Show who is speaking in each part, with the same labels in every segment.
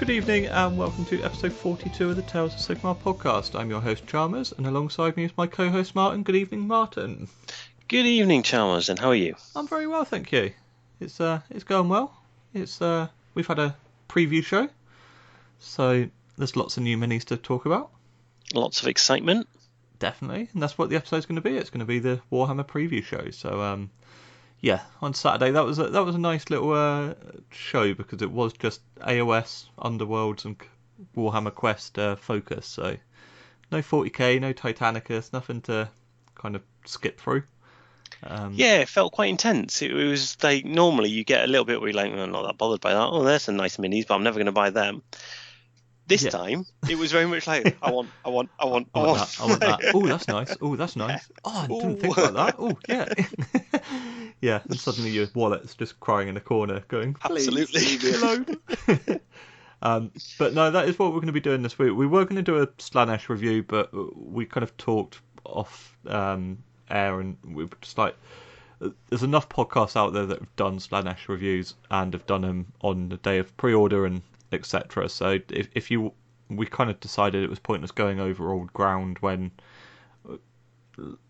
Speaker 1: Good evening and welcome to episode 42 of the Tales of Sigmar podcast. I'm your host Chalmers, and alongside me is my co-host Martin. Good evening, Martin.
Speaker 2: Good evening, Chalmers, and how are you?
Speaker 1: I'm very well, thank you. It's going well. We've had a preview show, so there's lots of new minis to talk about.
Speaker 2: Lots of excitement.
Speaker 1: Definitely, and that's what the episode's going to be. It's going to be the Warhammer preview show. So yeah, on Saturday that was a nice little show because it was just AOS, Underworlds, and Warhammer Quest focus. So no 40k, no Titanicus, nothing to kind of skip through.
Speaker 2: Yeah, it felt quite intense. It was like normally you get a little bit where you're like, I'm not that bothered by that. Oh, there's some nice minis, but I'm never going to buy them. This time, it was very much like, I want
Speaker 1: that. Oh, that's nice. Oh, that's nice. Oh, I didn't think about that. Oh, yeah. Yeah, and suddenly your wallet's just crying in a corner going, please leave me alone. But no, that is what we're going to be doing this week. We were going to do a Slaanesh review, but we kind of talked off air, and we were just like, there's enough podcasts out there that have done Slaanesh reviews and have done them on the day of pre-order and etc. So we kind of decided it was pointless going over old ground when,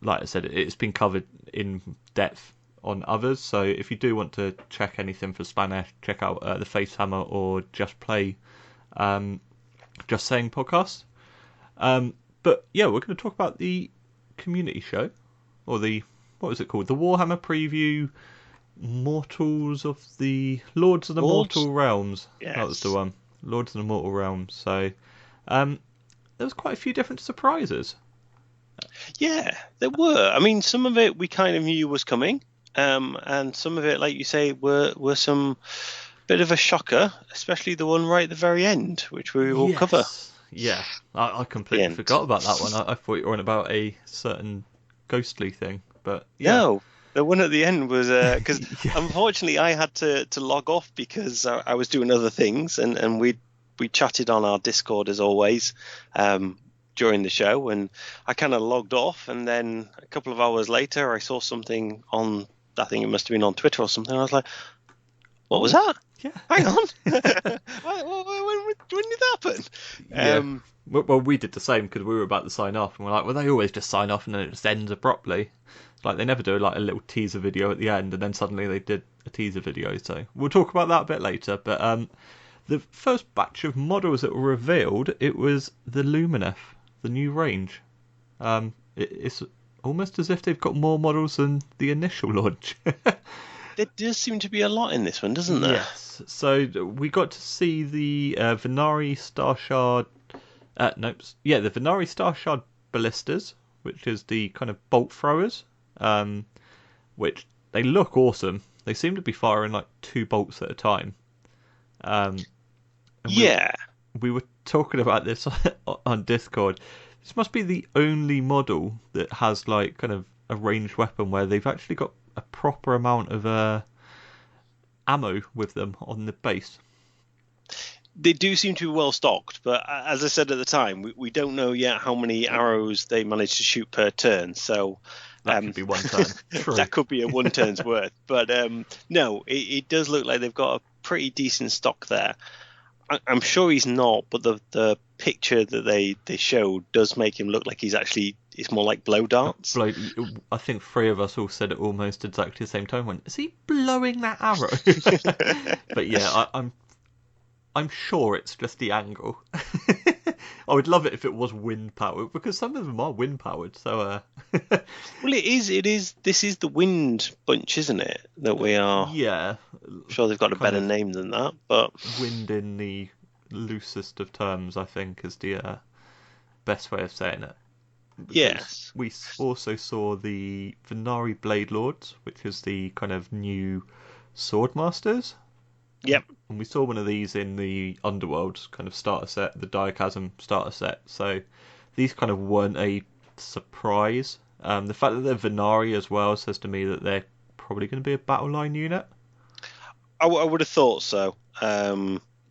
Speaker 1: like I said, it's been covered in depth on others. So if you do want to check anything for Slaanesh, check out the Facehammer or Just Play, Just Saying podcast. But yeah, we're going to talk about the community show, or what was it called? The Warhammer preview. Lords of the Mortal Realms.
Speaker 2: Yes.
Speaker 1: That was the one. Lords of the Mortal Realms. So there was quite a few different surprises.
Speaker 2: Yeah, there were. I mean, some of it we kind of knew was coming, and some of it, like you say, were some bit of a shocker, especially the one right at the very end, which we will cover.
Speaker 1: Yeah, I completely forgot about that one. I thought you were on about a certain ghostly thing, but yeah.
Speaker 2: No. The one at the end was because unfortunately I had to log off because I was doing other things, and we chatted on our Discord as always during the show, and I kind of logged off, and then a couple of hours later I saw something on, I think it must have been on Twitter or something. I was like, what was that?
Speaker 1: Yeah.
Speaker 2: Hang on. When did that happen?
Speaker 1: Yeah. Well, we did the same because we were about to sign off, and we're like, well, they always just sign off and then it just ends abruptly. Like, they never do like a little teaser video at the end, and then suddenly they did a teaser video. So we'll talk about that a bit later. But the first batch of models that were revealed, it was the Lumineth, the new range. It's almost as if they've got more models than the initial launch.
Speaker 2: There does seem to be a lot in this one, doesn't there?
Speaker 1: Yes. So we got to see the Venari Starshad. The Venari Starshad Ballistas, which is the kind of bolt throwers. Which they look awesome. They seem to be firing like 2 bolts at a time. We were talking about this on Discord. This must be the only model that has like kind of a ranged weapon where they've actually got a proper amount of ammo with them on the base.
Speaker 2: They do seem to be well stocked, but as I said at the time, we don't know yet how many arrows they manage to shoot per turn. So
Speaker 1: that could be one turn. True.
Speaker 2: That could be a one turn's worth. But no, it does look like they've got a pretty decent stock there. I'm sure he's not, but the picture that they showed does make him look like it's more like blow darts.
Speaker 1: I think 3 of us all said it almost exactly the same time. Is he blowing that arrow? But yeah, I'm sure it's just the angle. I would love it if it was wind powered, because some of them are wind powered. So
Speaker 2: well, it is. This is the wind bunch, isn't it? That we are.
Speaker 1: Yeah.
Speaker 2: I'm sure they've got a better name than that, but
Speaker 1: wind in the loosest of terms, I think, is the best way of saying it.
Speaker 2: Yes.
Speaker 1: We also saw the Venari Bladelords, which is the kind of new Swordmasters.
Speaker 2: Yep.
Speaker 1: And we saw one of these in the Underworld kind of starter set, the Diachasm starter set. So these kind of weren't a surprise. The fact that they're Venari as well says to me that they're probably going to be a battle line unit.
Speaker 2: I would have thought so.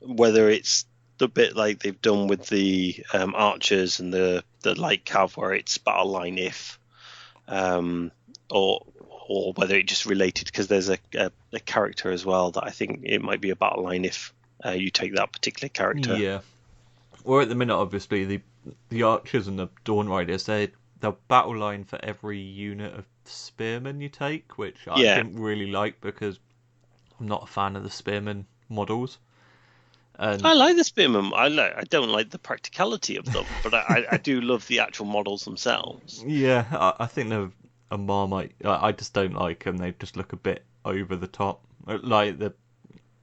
Speaker 2: Whether it's the bit like they've done with the archers and the light cav, where it's battle line if, or whether it just related because there's a character as well that I think it might be a battle line if you take that particular character.
Speaker 1: Yeah. Well, at the minute, obviously, the archers and the Dawn Riders, they're battle line for every unit of spearmen you take, which I didn't really like because I'm not a fan of the spearmen models. And
Speaker 2: I like the spearmen. I don't like the practicality of them, but I do love the actual models themselves.
Speaker 1: Yeah, I think they're a Marmite. I just don't like them. They just look a bit over the top. Like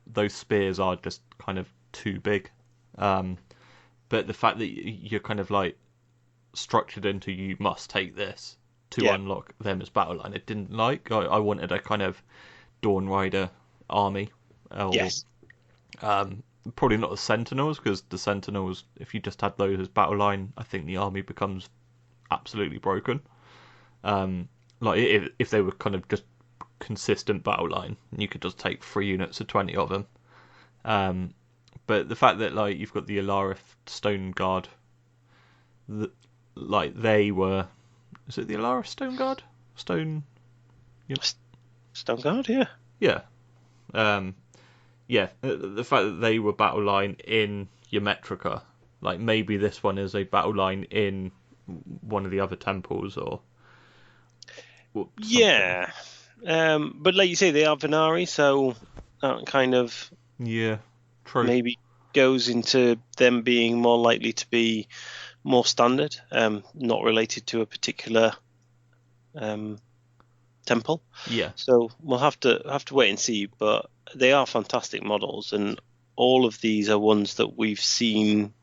Speaker 1: those spears are just kind of too big. But the fact that you're kind of like structured into you must take this to unlock them as battle line, I didn't like. I wanted a kind of Dawn Rider army.
Speaker 2: Yes.
Speaker 1: Probably not the Sentinels, because the Sentinels, if you just had those as battle line, I think the army becomes absolutely broken. Like if they were kind of just consistent battle line, you could just take 3 units of 20 of them. But the fact that like you've got the Alarith Stone Guard, like they were, is it the Alarith Stone Guard? Stone
Speaker 2: Guard, yeah.
Speaker 1: Yeah. Yeah, the fact that they were battle line in your Metrica, like maybe this one is a battle line in one of the other temples or something.
Speaker 2: Yeah. But like you say, they are Venari, so that kind of maybe goes into them being more likely to be more standard, not related to a particular temple.
Speaker 1: Yeah.
Speaker 2: So we'll have to wait and see, but they are fantastic models, and all of these are ones that we've seen.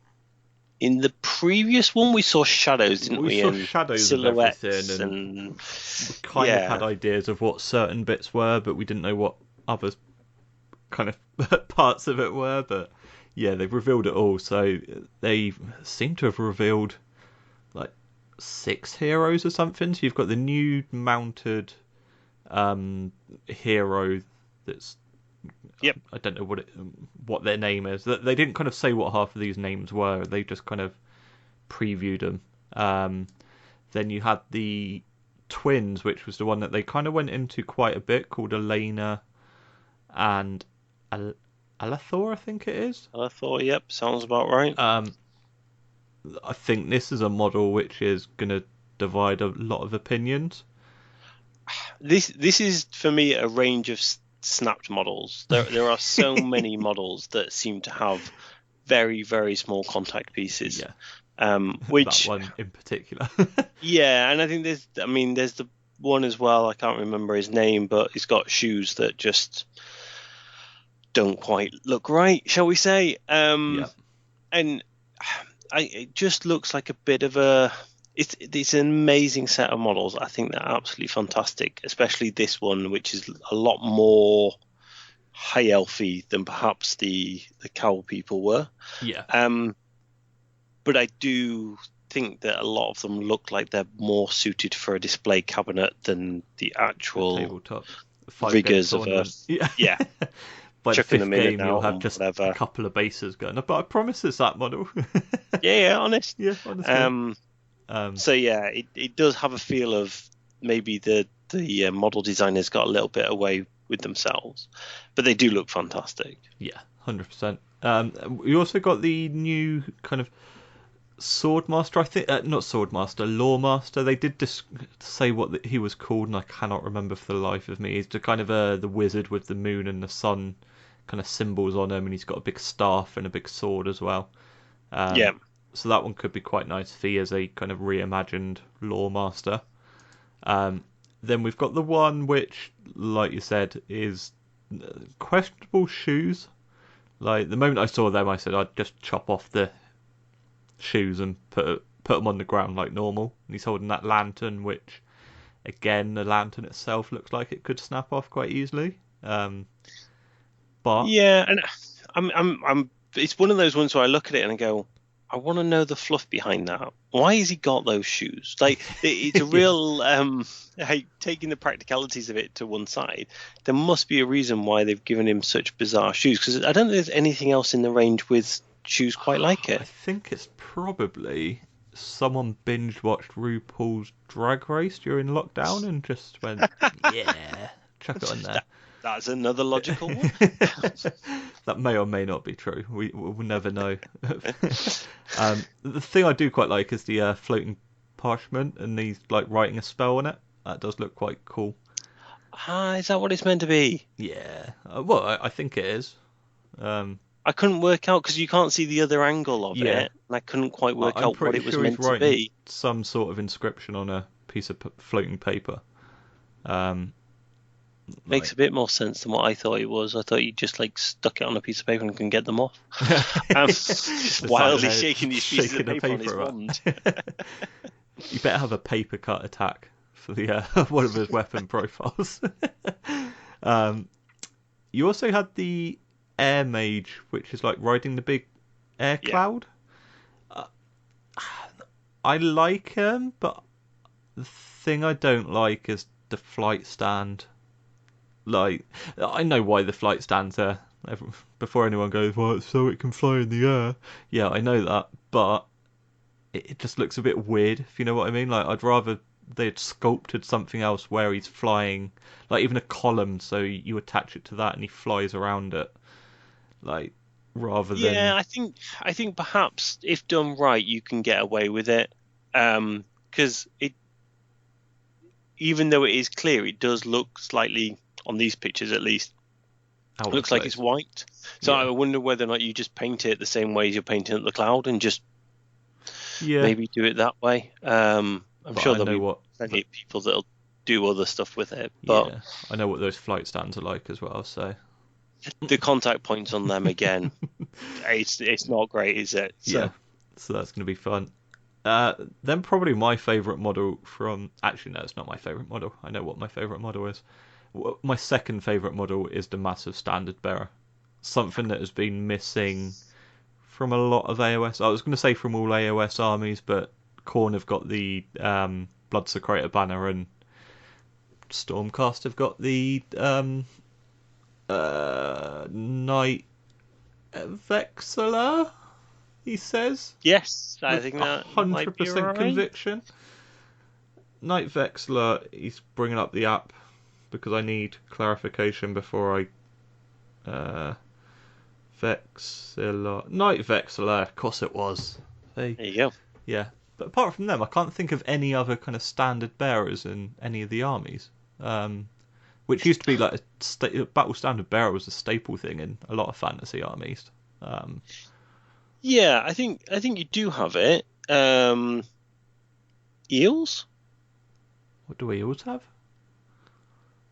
Speaker 2: In the previous one, we saw shadows, didn't we?
Speaker 1: We saw shadows
Speaker 2: silhouettes
Speaker 1: of everything, and we kind of had ideas of what certain bits were, but we didn't know what other kind of parts of it were. But yeah, they've revealed it all. So they seem to have revealed like 6 heroes or something. So you've got the new mounted hero that's...
Speaker 2: Yep.
Speaker 1: I don't know what their name is. They didn't kind of say what half of these names were. They just kind of previewed them. Then you had the twins, which was the one that they kind of went into quite a bit, called Elena and Alathor, I think it is.
Speaker 2: Alathor, yep, sounds about right.
Speaker 1: I think this is a model which is going to divide a lot of opinions.
Speaker 2: This is, for me, a range of snapped models. There are so many models that seem to have very, very small contact pieces.
Speaker 1: Yeah.
Speaker 2: Which
Speaker 1: that one in particular.
Speaker 2: Yeah, and I think there's the one as well. I can't remember his name, but he's got shoes that just don't quite look right, shall we say? And it just looks like a bit of a. It's an amazing set of models. I think they're absolutely fantastic, especially this one, which is a lot more high elfy than perhaps the cowl people were.
Speaker 1: Yeah.
Speaker 2: But I do think that a lot of them look like they're more suited for a display cabinet than the actual
Speaker 1: tabletop
Speaker 2: rigors of a yeah.
Speaker 1: By
Speaker 2: chucking
Speaker 1: the 5th
Speaker 2: them in
Speaker 1: game,
Speaker 2: and
Speaker 1: you'll
Speaker 2: out
Speaker 1: have just
Speaker 2: whatever.
Speaker 1: a couple of bases going. But I promise it's that model.
Speaker 2: yeah, honest.
Speaker 1: Yeah, honestly.
Speaker 2: So yeah, it does have a feel of maybe the model designers got a little bit away with themselves, but they do look fantastic.
Speaker 1: Yeah, 100%. We also got the new kind of Swordmaster, I think, not Swordmaster, Lawmaster. They did say what he was called, and I cannot remember for the life of me. He's the kind of the wizard with the moon and the sun kind of symbols on him, and he's got a big staff and a big sword as well.
Speaker 2: Yeah.
Speaker 1: So that one could be quite nice if he is a kind of reimagined Lawmaster. Then we've got the one which, like you said, is questionable shoes. Like, the moment I saw them, I said I'd just chop off the shoes and put them on the ground like normal. And he's holding that lantern, which, again, the lantern itself looks like it could snap off quite easily. But
Speaker 2: yeah, and I'm it's one of those ones where I look at it and I go, I want to know the fluff behind that. Why has he got those shoes? Like, it's a real taking the practicalities of it to one side. There must be a reason why they've given him such bizarre shoes, because I don't think there's anything else in the range with shoes quite like it.
Speaker 1: I think it's probably someone binge watched RuPaul's Drag Race during lockdown and just went, yeah, chuck it on there.
Speaker 2: That's another logical one.
Speaker 1: That may or may not be true. We'll never know. The thing I do quite like is the floating parchment, and he's like writing a spell on it. That does look quite cool.
Speaker 2: Is that what it's meant to be?
Speaker 1: Yeah. Well, I think it is.
Speaker 2: I couldn't work out because you can't see the other angle of it, and I couldn't quite work out what it was meant to be.
Speaker 1: Some sort of inscription on a piece of floating paper.
Speaker 2: Makes a bit more sense than what I thought it was. I thought you just like stuck it on a piece of paper and can get them off. Just wildly shaking these pieces of paper on his wand.
Speaker 1: You better have a paper cut attack for the one of his weapon profiles. You also had the Air Mage, which is like riding the big air cloud. I like him, but the thing I don't like is the flight stand. Like, I know why the flight stand's there. Before anyone goes, well, it's so it can fly in the air. Yeah, I know that, but it just looks a bit weird, if you know what I mean. Like, I'd rather they'd sculpted something else where he's flying, like even a column, so you attach it to that and he flies around it. Like, rather than...
Speaker 2: Yeah, I think perhaps if done right, you can get away with it. Because even though it is clear, it does look slightly, on these pictures at least, it looks like it's white. So I wonder whether or not you just paint it the same way as you're painting the cloud and just maybe do it that way. I'm sure there'll be plenty of people that'll do other stuff with it. But
Speaker 1: I know what those flight stands are like as well, so...
Speaker 2: The contact points on them again, it's not great, is it? So.
Speaker 1: Yeah, so that's going to be fun. Then probably my favourite model from... Actually, no, it's not my favourite model. I know what my favourite model is. My second favourite model is the Massive Standard Bearer. Something that has been missing from a lot of AOS. I was going to say from all AOS armies, but Khorne have got the Blood Secretor banner, and Stormcast have got the Night Vexilla, he says.
Speaker 2: Yes, I think that
Speaker 1: 100% conviction. Night Vexilla, he's bringing up the app because I need clarification before I... Vexilla... Night Vexilla, of course it was.
Speaker 2: There you go.
Speaker 1: Yeah, but apart from them, I can't think of any other kind of standard bearers in any of the armies. Which used to be like a battle standard bearer was a staple thing in a lot of fantasy armies.
Speaker 2: Yeah, I think you do have it. Eels?
Speaker 1: What do eels have?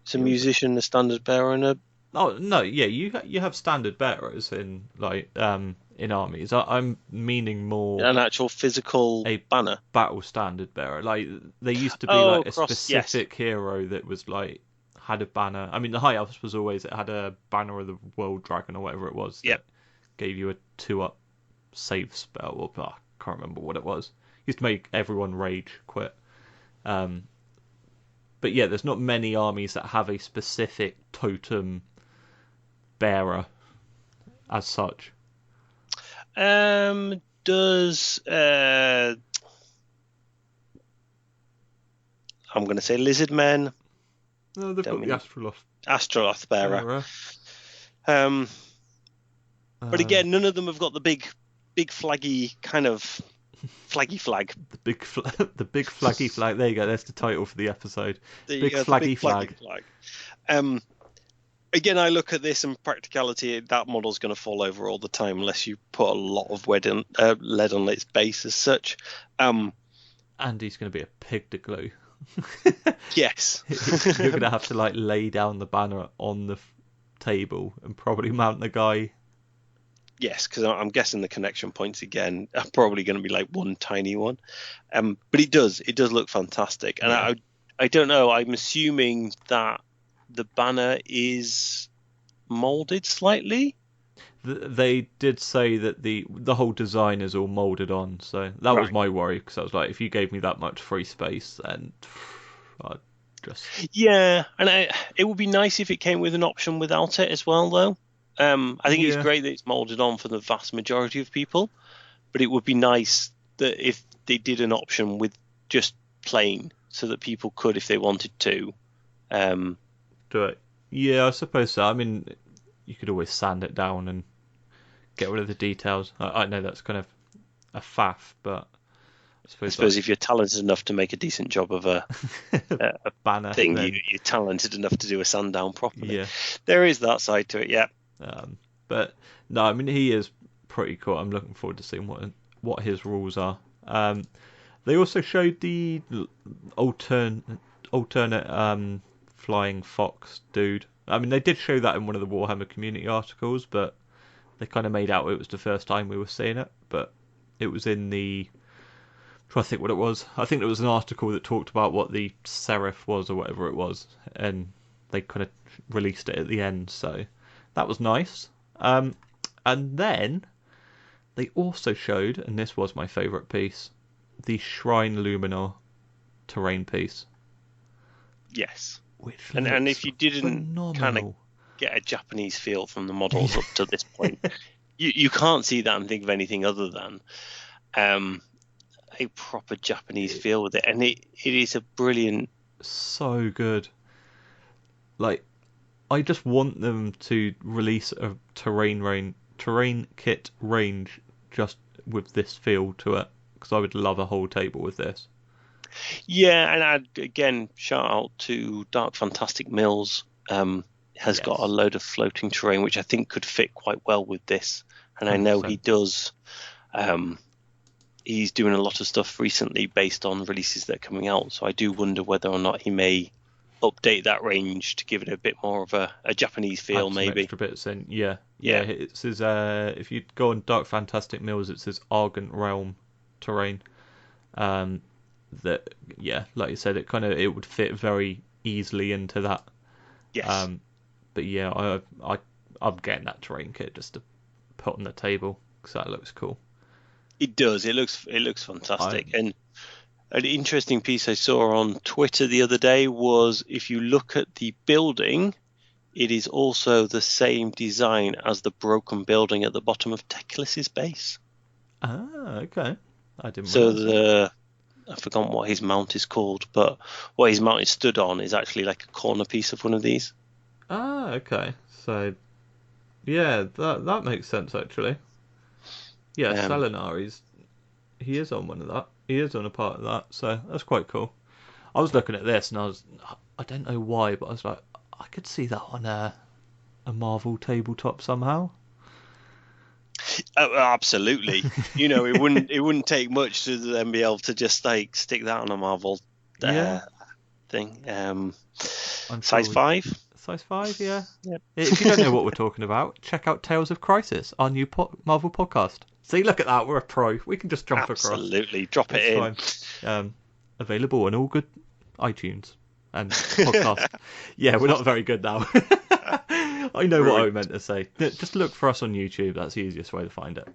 Speaker 2: It's a musician, a standard bearer, and a...
Speaker 1: Oh no, yeah, you have standard bearers in like in armies. I'm meaning more
Speaker 2: an actual physical banner,
Speaker 1: battle standard bearer. Like there used to be like a specific hero that was like had a banner. I mean, the High Elves was always it had a banner of the World Dragon or whatever it was.
Speaker 2: Yep.
Speaker 1: Gave you a 2-up save spell. Or I can't remember what it was. Used to make everyone rage quit. But yeah, there's not many armies that have a specific totem bearer as such.
Speaker 2: Does I'm going to say lizard men?
Speaker 1: No, they've got the
Speaker 2: Astroloth bearer. But again, none of them have got the big flaggy kind of flaggy flag.
Speaker 1: The big flaggy flag. There you go. That's the title for the episode. Big flaggy flag.
Speaker 2: Again, I look at this in practicality. That model's going to fall over all the time unless you put a lot of lead on its base as such.
Speaker 1: Andy's going to be a pig to glue.
Speaker 2: Yes.
Speaker 1: You're going to have to like lay down the banner on the table and probably mount the guy.
Speaker 2: Yes, because I'm guessing the connection points again are probably going to be like one tiny one. But it does look fantastic. And yeah. I don't know, I'm assuming that the banner is molded slightly.
Speaker 1: They did say that the whole design is all molded on, so that was my worry, because I was like, if you gave me that much free space, then I'd just...
Speaker 2: Yeah, and it would be nice if it came with an option without it as well, though. I think it's great that it's molded on for the vast majority of people, but it would be nice that if they did an option with just plain, so that people could, if they wanted to,
Speaker 1: do it. Yeah, I suppose so. I mean, you could always sand it down and get rid of the details. I know that's kind of a faff, but
Speaker 2: I suppose if you're talented enough to make a decent job of a
Speaker 1: banner
Speaker 2: thing,
Speaker 1: then...
Speaker 2: you're talented enough to do a sand down properly.
Speaker 1: Yeah.
Speaker 2: There is that side to it, yeah.
Speaker 1: But no, I mean, he is pretty cool. I'm looking forward to seeing what his rules are. They also showed the alternate flying fox dude. I mean, they did show that in one of the Warhammer community articles, but they kind of made out it was the first time we were seeing it. But it was in the... I'm trying to think what it was. I think there was an article that talked about what the Seraph was or whatever it was, and they kind of released it at the end, so that was nice. And then they also showed, and this was my favourite piece, the Shrine Luminal terrain piece.
Speaker 2: Yes.
Speaker 1: Which
Speaker 2: and if you didn't
Speaker 1: phenomenal.
Speaker 2: kind of get a Japanese feel from the models up to this point, you can't see that and think of anything other than a proper Japanese feel with it. And it is a brilliant...
Speaker 1: So good. Like, I just want them to release a terrain kit range just with this feel to it, because I would love a whole table with this.
Speaker 2: Yeah, and I'd again shout out to Dark Fantastic Mills. Has got a load of floating terrain which I think could fit quite well with this, and 100%. I know he does. He's doing a lot of stuff recently based on releases that are coming out, so I do wonder whether or not he may update that range to give it a bit more of a Japanese feel.
Speaker 1: Add
Speaker 2: maybe
Speaker 1: extra bits in. Yeah. It says if you go on Dark Fantastic Mills, it says Argent Realm terrain. That like you said, it would fit very easily into that.
Speaker 2: Yes.
Speaker 1: But yeah, I'm getting that terrain kit just to put on the table because that looks cool.
Speaker 2: It does. It looks fantastic. And an interesting piece I saw on Twitter the other day was, if you look at the building, it is also the same design as the broken building at the bottom of Teclis's base.
Speaker 1: Ah, okay. I didn't.
Speaker 2: So I've forgotten what his mount is called, but what his mount is stood on is actually like a corner piece of one of these.
Speaker 1: Ah, okay. So, yeah, that makes sense actually. Yeah, Selenar, he is on one of that. He is on a part of that, so that's quite cool. I was looking at this and I don't know why, but I was like, I could see that on a Marvel tabletop somehow.
Speaker 2: Absolutely. It wouldn't take much to then be able to just like stick that on a Marvel thing. Size 5.
Speaker 1: Size 5, yeah.
Speaker 2: Yep.
Speaker 1: If you don't know what we're talking about, check out Tales of Crisis, our new Marvel podcast. See, look at that, we're a pro. We can just jump across.
Speaker 2: Absolutely, drop it in.
Speaker 1: Fine. Available on all good iTunes and podcasts. Yeah, we're not very good now. I know what I meant to say. Just look for us on YouTube. That's the easiest way to find it.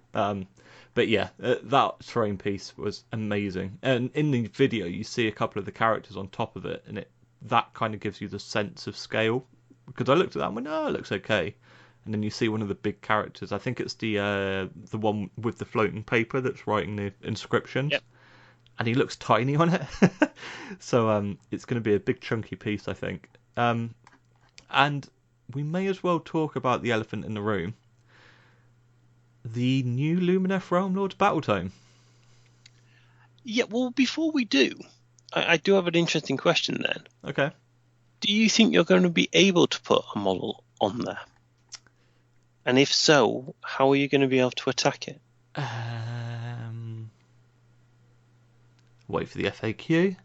Speaker 1: But yeah, that terrain piece was amazing. And in the video, you see a couple of the characters on top of it, and that kind of gives you the sense of scale. Because I looked at that and went, oh, it looks okay. And then you see one of the big characters. I think it's the one with the floating paper that's writing the inscriptions.
Speaker 2: Yep.
Speaker 1: And he looks tiny on it. So it's going to be a big chunky piece, I think. And we may as well talk about the elephant in the room. The new Lumineth Realm Lords battle tome.
Speaker 2: Yeah, well, before we do, I do have an interesting question then.
Speaker 1: Okay.
Speaker 2: Do you think you're going to be able to put a model on there? And if so, how are you going to be able to attack it?
Speaker 1: Wait for the FAQ.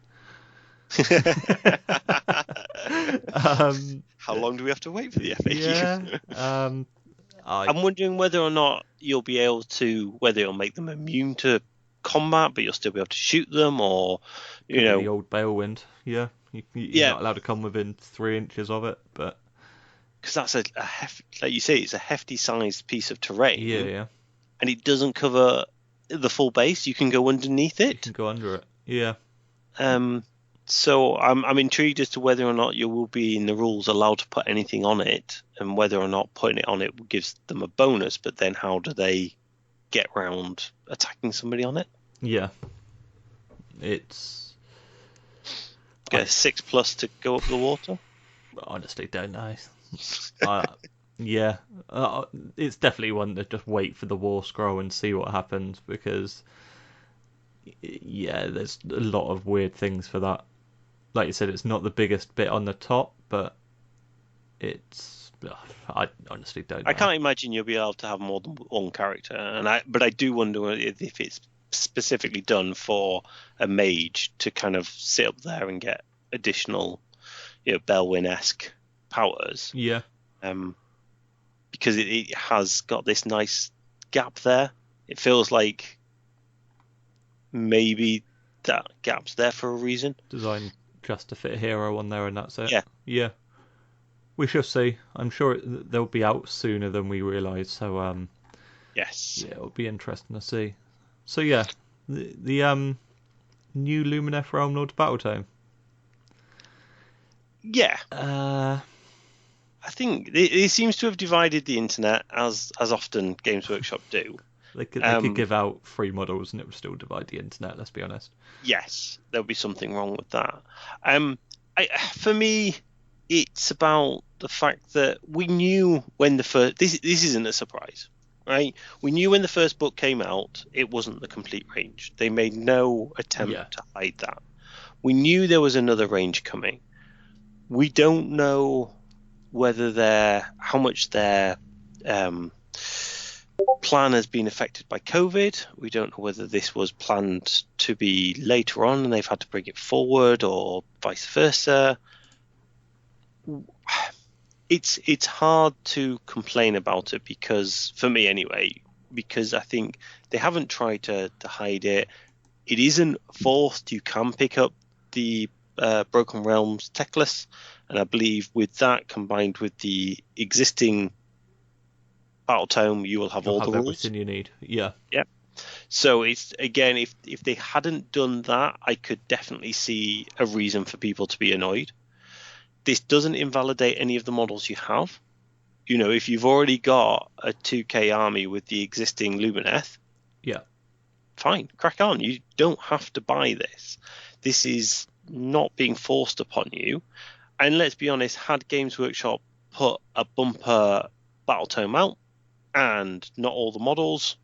Speaker 2: How long do we have to wait for the FAQ?
Speaker 1: Yeah.
Speaker 2: I'm wondering whether or not you'll be able to, whether it'll make them immune to combat, but you'll still be able to shoot them, or
Speaker 1: the old Balewind. Yeah, you're not allowed to come within 3 inches of it, but
Speaker 2: because that's a like you say, it's a hefty sized piece of terrain.
Speaker 1: Yeah.
Speaker 2: And it doesn't cover the full base. You can go underneath it.
Speaker 1: You can go under it. Yeah.
Speaker 2: So I'm intrigued as to whether or not you will be in the rules allowed to put anything on it, and whether or not putting it on it gives them a bonus. But then how do they get round attacking somebody on it?
Speaker 1: Yeah. It's
Speaker 2: get a 6+ to go up the water.
Speaker 1: Honestly, don't know. Yeah, it's definitely one to just wait for the War Scroll and see what happens, because there's a lot of weird things for that. Like you said, it's not the biggest bit on the top, but it's. I honestly don't know.
Speaker 2: I can't imagine you'll be able to have more than one character, but I do wonder if it's specifically done for a mage to kind of sit up there and get additional, Belwyn-esque powers.
Speaker 1: Yeah.
Speaker 2: Because it has got this nice gap there. It feels like maybe that gap's there for a reason.
Speaker 1: Designed just to fit a hero on there, and that's it.
Speaker 2: Yeah.
Speaker 1: We shall see. I'm sure they'll be out sooner than we realise. So
Speaker 2: yes.
Speaker 1: Yeah, it'll be interesting to see. So yeah, the new Lumineth Realm Lords battle tome.
Speaker 2: Yeah. I think it seems to have divided the internet as often Games Workshop do.
Speaker 1: They could give out free models and it would still divide the internet. Let's be honest.
Speaker 2: Yes, there'll be something wrong with that. For me, it's about the fact that we knew when the first. This isn't a surprise, right? We knew when the first book came out, it wasn't the complete range. They made no attempt to hide that. We knew there was another range coming. We don't know how much their plan has been affected by COVID. We don't know whether this was planned to be later on and they've had to bring it forward, or vice versa. It's hard to complain about it, because, for me anyway, because I think they haven't tried to hide it. It isn't forced. You can pick up the Broken Realms tech list, and I believe with that combined with the existing battle tome, you will have all the rules.
Speaker 1: Everything you need. Yeah.
Speaker 2: So it's, again, if they hadn't done that, I could definitely see a reason for people to be annoyed. This doesn't invalidate any of the models you have. If you've already got a 2k army with the existing Lumineth, fine, crack on. You don't have to buy this. This is not being forced upon you. And let's be honest, had Games Workshop put a bumper battle tome out and not all the models,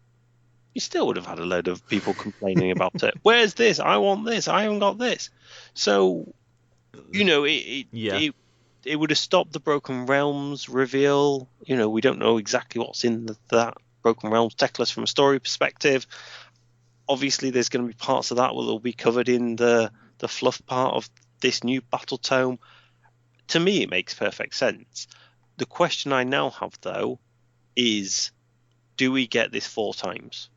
Speaker 2: you still would have had a load of people complaining about it. Where's this? I want this. I haven't got this. So, it would have stopped the Broken Realms reveal. We don't know exactly what's in that Broken Realms tech list from a story perspective. Obviously, there's going to be parts of that that will be covered in the fluff part of this new battle tome. To me, it makes perfect sense. The question I now have, though, is, do we get this 4 times?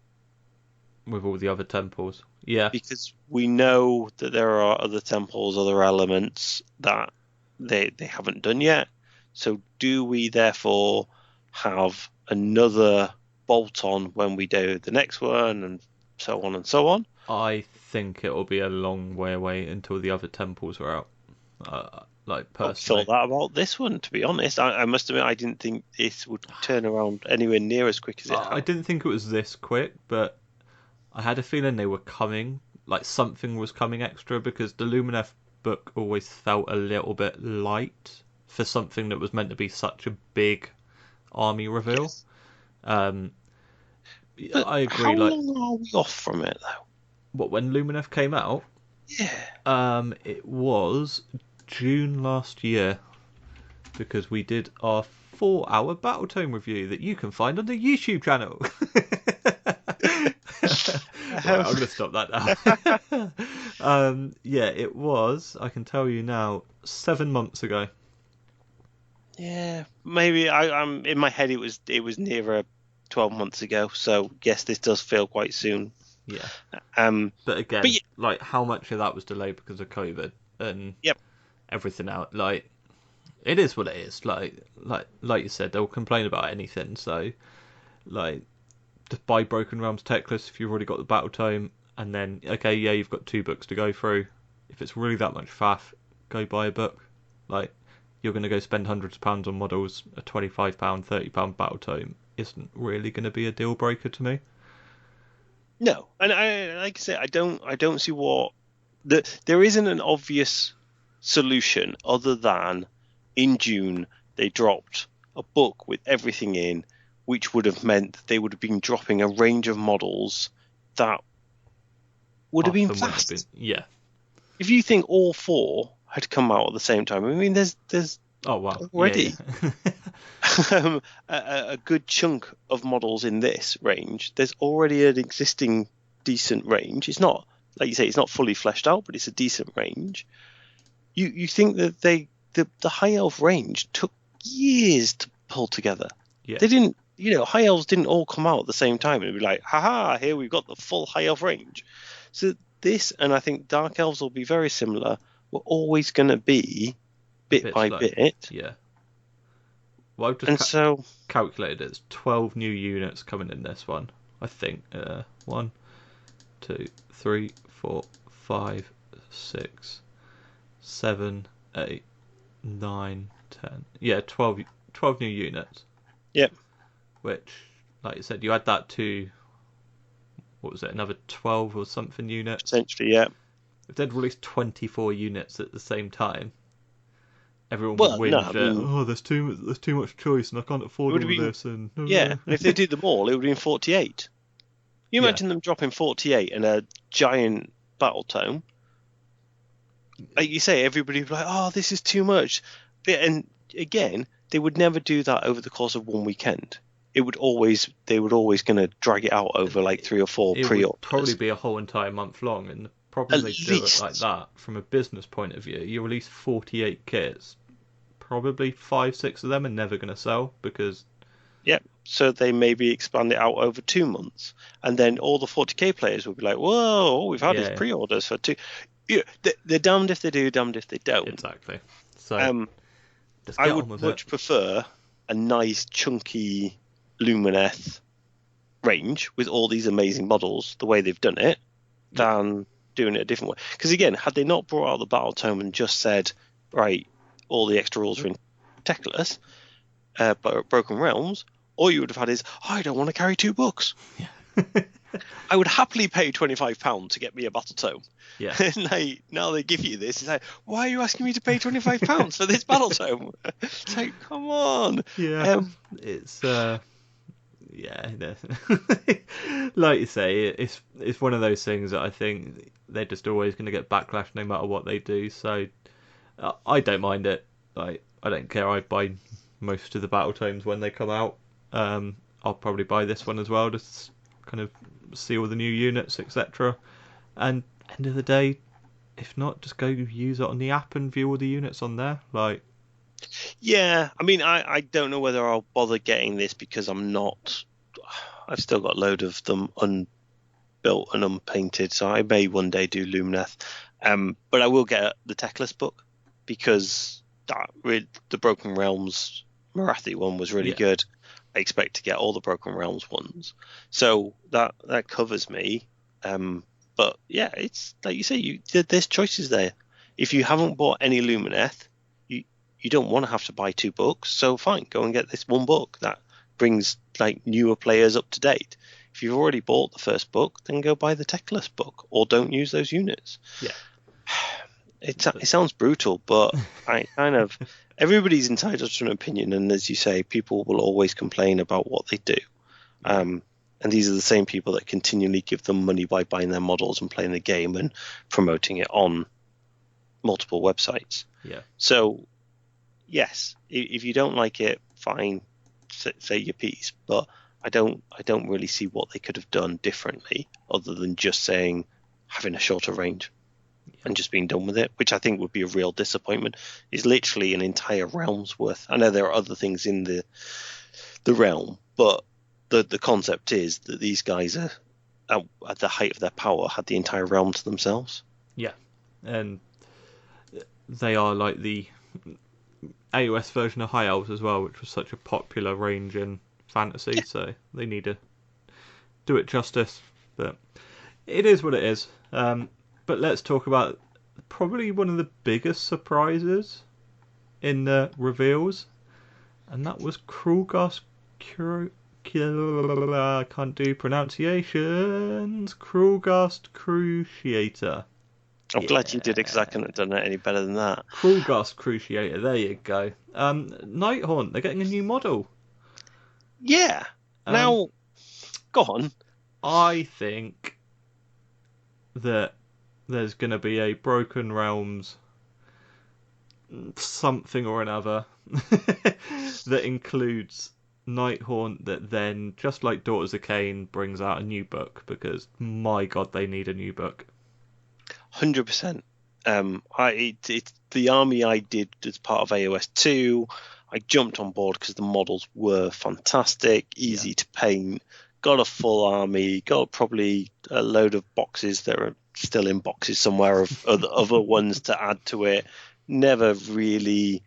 Speaker 1: With all the other temples. Yeah.
Speaker 2: Because we know that there are other temples, other elements that they haven't done yet. So do we therefore have another bolt-on when we do the next one, and so on and so on?
Speaker 1: I think it will be a long way away until the other temples are out. Personally.
Speaker 2: I thought that about this one, to be honest. I must admit, I didn't think this would turn around anywhere near as quick as it has.
Speaker 1: I didn't think it was this quick, but I had a feeling they were coming. Like, something was coming extra, because the Lumineth book always felt a little bit light for something that was meant to be such a big army reveal.
Speaker 2: Yes.
Speaker 1: I agree.
Speaker 2: How long are we off from it, though?
Speaker 1: What, when Lumineth came out?
Speaker 2: Yeah.
Speaker 1: It was June last year, because we did our 4-hour battle tome review that you can find on the YouTube channel. Right, I'm going to stop that now. It was, I can tell you now, 7 months ago.
Speaker 2: Yeah, maybe I'm in my head. It was nearer 12 months ago. So yes, this does feel quite soon.
Speaker 1: Yeah. But again, like, how much of that was delayed because of COVID and everything out? Like, it is what it is. Like you said, they'll complain about anything. So, like, just buy Broken Realms tech list if you've already got the battle tome, and then you've got 2 books to go through. If it's really that much faff, go buy a book. Like, you're going to go spend hundreds of pounds on models. A £25, £30 battle tome isn't really going to be a deal breaker to me.
Speaker 2: No, and like I said, I don't see what there isn't an obvious solution other than in June they dropped a book with everything in, which would have meant that they would have been dropping a range of models that would have been vast.
Speaker 1: Yeah.
Speaker 2: If you think all 4 had come out at the same time, I mean, there's
Speaker 1: oh wow
Speaker 2: already a good chunk of models in this range. There's already an existing decent range. It's not, like you say, it's not fully fleshed out, but it's a decent range. You think that the high elf range took years to pull together.
Speaker 1: Yeah.
Speaker 2: They didn't, high elves didn't all come out at the same time and be like, haha, here we've got the full high elf range. So this, and I think dark elves will be very similar, we're always going to be bit by bit.
Speaker 1: Yeah. Well, I've just calculated it's 12 new units coming in this one. I think 1, 2, 3, 4, 5, 6, 7, 8, 9, 10. Yeah, 12 new units.
Speaker 2: Yep.
Speaker 1: Which, like you said, you add that to, what was it, another 12 or something units?
Speaker 2: Essentially, yeah.
Speaker 1: If they'd released 24 units at the same time, everyone would whinge, there's too much choice and I can't afford all this. And
Speaker 2: yeah, if they did them all, it would have been 48. You imagine them dropping 48 in a giant battle tome. Like you say, everybody would be like, oh, this is too much. And again, they would never do that over the course of one weekend. They would always going to drag it out over like 3 or 4 pre-orders. It would
Speaker 1: probably be a whole entire month long, and the problem they do it like that, from a business point of view, you release 48 kits, probably 5, 6 of them are never going to sell because...
Speaker 2: Yeah, so they maybe expand it out over 2 months, and then all the 40k players will be like, whoa, all we've had is pre-orders for 2... Yeah, they're damned if they do, damned if they don't.
Speaker 1: Exactly. So
Speaker 2: I would much prefer a nice, chunky Lumineth range with all these amazing models, the way they've done it, than doing it a different way. Because again, had they not brought out the Battle Tome and just said, right, all the extra rules are in Techless, but Broken Realms, all you would have had is, I don't want to carry 2 books.
Speaker 1: Yeah.
Speaker 2: I would happily pay £25 to get me a Battle Tome.
Speaker 1: Yeah.
Speaker 2: And now they give you this. It's like, why are you asking me to pay £25 for this Battle Tome? It's like, come on.
Speaker 1: Yeah. It's like you say, it's one of those things that I think they're just always going to get backlash no matter what they do. So I don't mind it. Like, I don't care. I buy most of the Battle Tomes when they come out. I'll probably buy this one as well, just kind of see all the new units, etc. And end of the day, if not, just go use it on the app and view all the units on there. Like,
Speaker 2: yeah, I mean, I don't know whether I'll bother getting this because I've still got a load of them unbuilt and unpainted, so I may one day do Lumineth. But I will get the Techless book because the Broken Realms Marathi one was really good. I expect to get all the Broken Realms ones, so that covers me. But yeah, it's like you say, there's choices there. If you haven't bought any Lumineth, you don't want to have to buy 2 books, so fine, go and get this one book that brings like newer players up to date. If you've already bought the first book, then go buy the Techless book, or don't use those units.
Speaker 1: Yeah.
Speaker 2: It sounds brutal, but everybody's entitled to an opinion, and as you say, people will always complain about what they do. And these are the same people that continually give them money by buying their models and playing the game and promoting it on multiple websites.
Speaker 1: Yeah.
Speaker 2: So, yes, if you don't like it, fine, say your piece. But I don't really see what they could have done differently other than just saying having a shorter range and just being done with it, which I think would be a real disappointment. It's literally an entire realm's worth. I know there are other things in the realm, but the concept is that these guys are at the height of their power had the entire realm to themselves.
Speaker 1: Yeah, and they are like the AOS version of High Elves as well, which was such a popular range in fantasy, so they need to do it justice. But it is what it is. But let's talk about probably one of the biggest surprises in the reveals, and that was Krulgast I can't do pronunciations. Krulgast Cruciator.
Speaker 2: I'm glad you did it because I couldn't have done it any better than that.
Speaker 1: Crawlgast Cruciator, there you go. Nighthaunt, they're getting a new model.
Speaker 2: Yeah. Now, go on.
Speaker 1: I think that there's going to be a Broken Realms something or another that includes Nighthaunt that then, just like Daughters of Cain, brings out a new book, because my god, they need a new book.
Speaker 2: 100%. It's the army I did as part of AOS 2. I jumped on board because the models were fantastic, easy to paint, got a full army, got probably a load of boxes that are still in boxes somewhere of other ones to add to it. Never really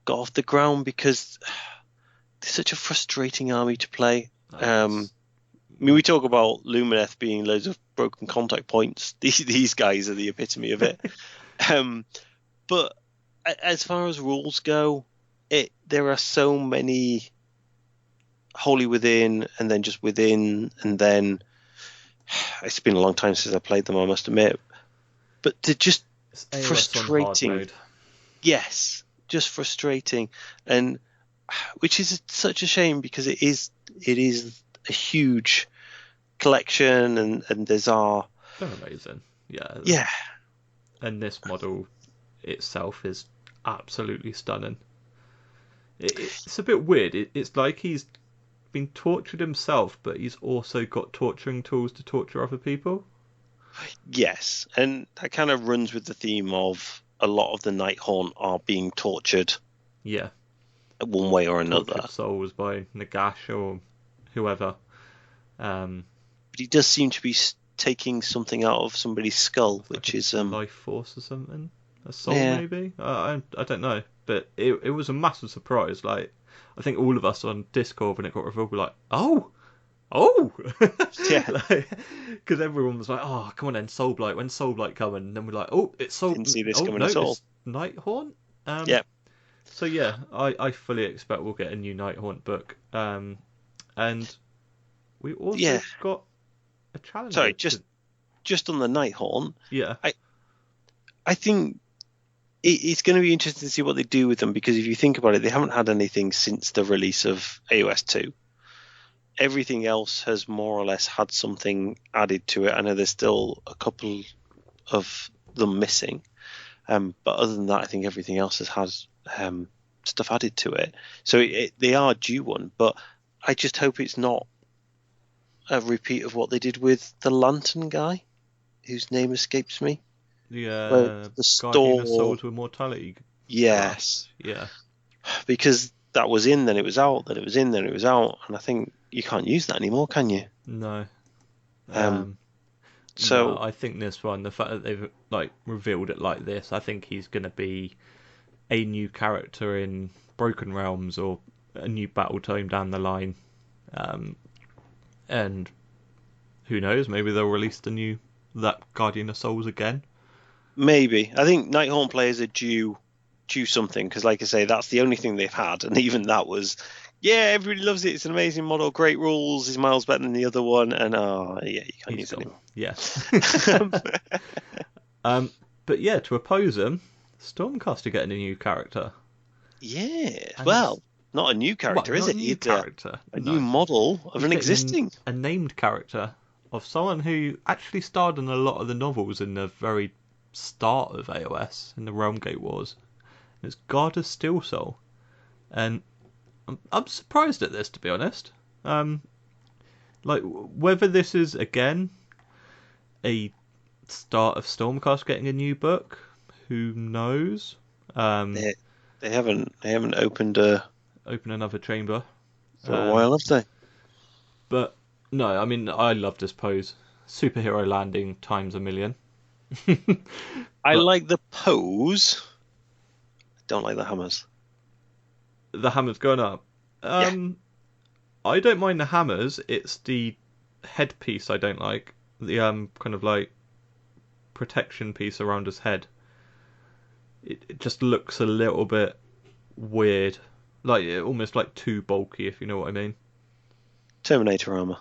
Speaker 2: got off the ground because they're such a frustrating army to play. I mean, we talk about Lumineth being loads of broken contact points. These guys are the epitome of it. But as far as rules go, there are so many Wholly Within, and then just Within, and then it's been a long time since I played them, I must admit. But they're just frustrating. Yes, just frustrating, and which is such a shame because it is a huge collection, and they're
Speaker 1: amazing.
Speaker 2: Yeah.
Speaker 1: And this model itself is absolutely stunning. It's a bit weird. It's like he's been tortured himself, but he's also got torturing tools to torture other people.
Speaker 2: Yes, and that kind of runs with the theme of a lot of the Nighthaunt are being tortured.
Speaker 1: Yeah.
Speaker 2: One way or another.
Speaker 1: Tortured souls by Nagash or whoever.
Speaker 2: But he does seem to be taking something out of somebody's skull, which is
Speaker 1: life force or something. A soul, maybe. I don't know, but it was a massive surprise. Like, I think all of us on Discord when it got revealed were like, oh,
Speaker 2: yeah,
Speaker 1: because everyone was like, oh, come on then, Soulblight. When's Soulblight coming? And then we're like, oh, it's Soul.
Speaker 2: Didn't see this coming at all.
Speaker 1: It's Nighthaunt.
Speaker 2: Yeah.
Speaker 1: So yeah, I fully expect we'll get a new Nighthaunt book. And we also got a challenge.
Speaker 2: Sorry, just on the Nighthaunt.
Speaker 1: Yeah.
Speaker 2: I think it's going to be interesting to see what they do with them, because if you think about it, they haven't had anything since the release of AOS 2. Everything else has more or less had something added to it. I know there's still a couple of them missing, but other than that, I think everything else has had stuff added to it. So they are due one, but I just hope it's not a repeat of what they did with the Lantern guy, whose name escapes me.
Speaker 1: The Guardian of Soul to Immortality.
Speaker 2: Yes.
Speaker 1: Yeah.
Speaker 2: Because that was in, then it was out, then it was in, then it was out, and I think you can't use that anymore, can you?
Speaker 1: No.
Speaker 2: So
Speaker 1: no, I think this one, the fact that they've revealed it like this, I think he's going to be a new character in Broken Realms or a new battle tome down the line. And who knows, maybe they'll release that Guardian of Souls again.
Speaker 2: Maybe. I think Nighthaunt players are due something, because like I say, that's the only thing they've had, and even that was, everybody loves it, it's an amazing model, great rules, is miles better than the other one, and you can't use it anymore.
Speaker 1: Yeah. But yeah, to oppose them, Stormcast are getting a new character.
Speaker 2: Yeah, well, not a new character, is it? A new model of an existing.
Speaker 1: A named character of someone who actually starred in a lot of the novels in the very start of AOS, in the Realmgate Wars. It's God of Steel Soul. And I'm surprised at this, to be honest. Whether this is, again, a start of Stormcast getting a new book, who knows?
Speaker 2: They haven't opened
Speaker 1: another chamber
Speaker 2: for a while, have they?
Speaker 1: But no, I mean, I love this pose. Superhero landing times a million.
Speaker 2: I like the pose. I don't like the hammers.
Speaker 1: The hammers going up. I don't mind the hammers. It's the headpiece I don't like. The kind of like protection piece around his head. It just looks a little bit weird. Almost like too bulky, if you know what I mean.
Speaker 2: Terminator armor.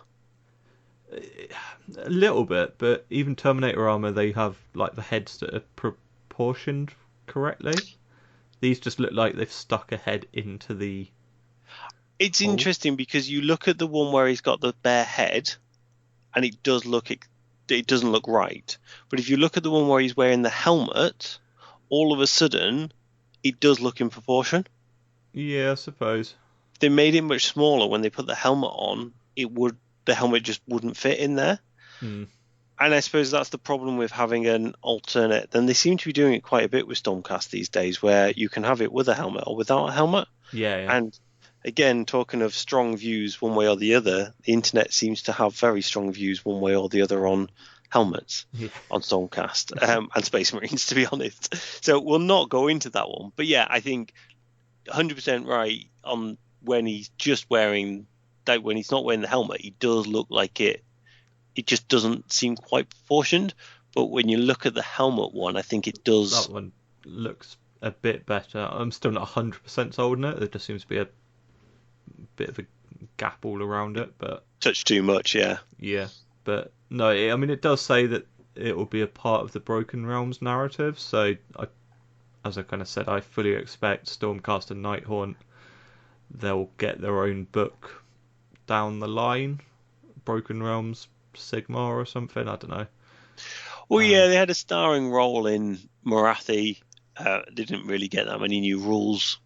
Speaker 1: A little bit, but even Terminator armor, they have like the heads that are proportioned correctly. These just look like they've stuck a head into the...
Speaker 2: It's interesting because you look at the one where he's got the bare head, and it doesn't look right. But if you look at the one where he's wearing the helmet, all of a sudden, it does look in proportion.
Speaker 1: Yeah, I suppose.
Speaker 2: If they made it much smaller when they put the helmet on, the helmet just wouldn't fit in there.
Speaker 1: Hmm.
Speaker 2: And I suppose that's the problem with having an alternate. Then they seem to be doing it quite a bit with Stormcast these days, where you can have it with a helmet or without a helmet.
Speaker 1: Yeah.
Speaker 2: And again, talking of strong views one way or the other, the internet seems to have very strong views one way or the other on helmets on Stormcast and Space Marines, to be honest. So we'll not go into that one. But yeah, I think 100% right on when he's just wearing, like when he's not wearing the helmet, he does look like it just doesn't seem quite proportioned. But when you look at the helmet one, I think it does.
Speaker 1: That one looks a bit better. I'm still not 100% sold on it. There just seems to be a bit of a gap all around it, but
Speaker 2: touch too much, yeah.
Speaker 1: Yeah, but no, I mean, it does say that it will be a part of the Broken Realms narrative. So, as I kind of said, I fully expect Stormcast and Nighthaunt, they'll get their own book down the line. Broken Realms Sigmar or something, I don't know.
Speaker 2: Well, yeah, they had a starring role in Morathi. They didn't really get that many new rules.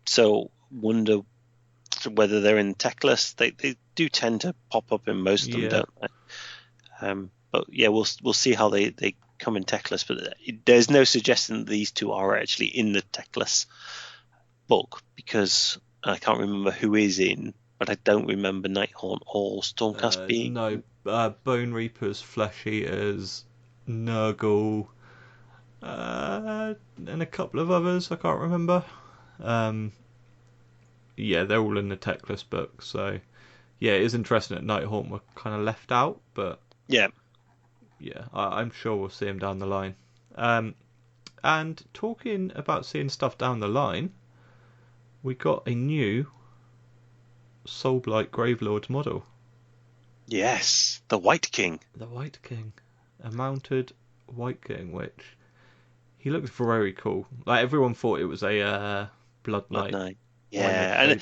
Speaker 2: So wonder whether they're in tech lists. They do tend to pop up in most of them, don't they? But yeah, we'll see how they come in tech lists. But there's no suggestion that these two are actually in the tech list book, because I can't remember who is in, but I don't remember Nighthaunt or Stormcast being.
Speaker 1: No, Bone Reapers, Flesh Eaters, Nurgle, and a couple of others I can't remember. Yeah, they're all in the tech list book, so yeah, it is interesting that Nighthaunt were kind of left out, but yeah, I'm sure we'll see them down the line. And talking about seeing stuff down the line, we got a new Soulblight Gravelords model.
Speaker 2: Yes, the White King.
Speaker 1: The White King, a mounted White King, which he looks very cool. Like, everyone thought it was a Blood Knight.
Speaker 2: Yeah, and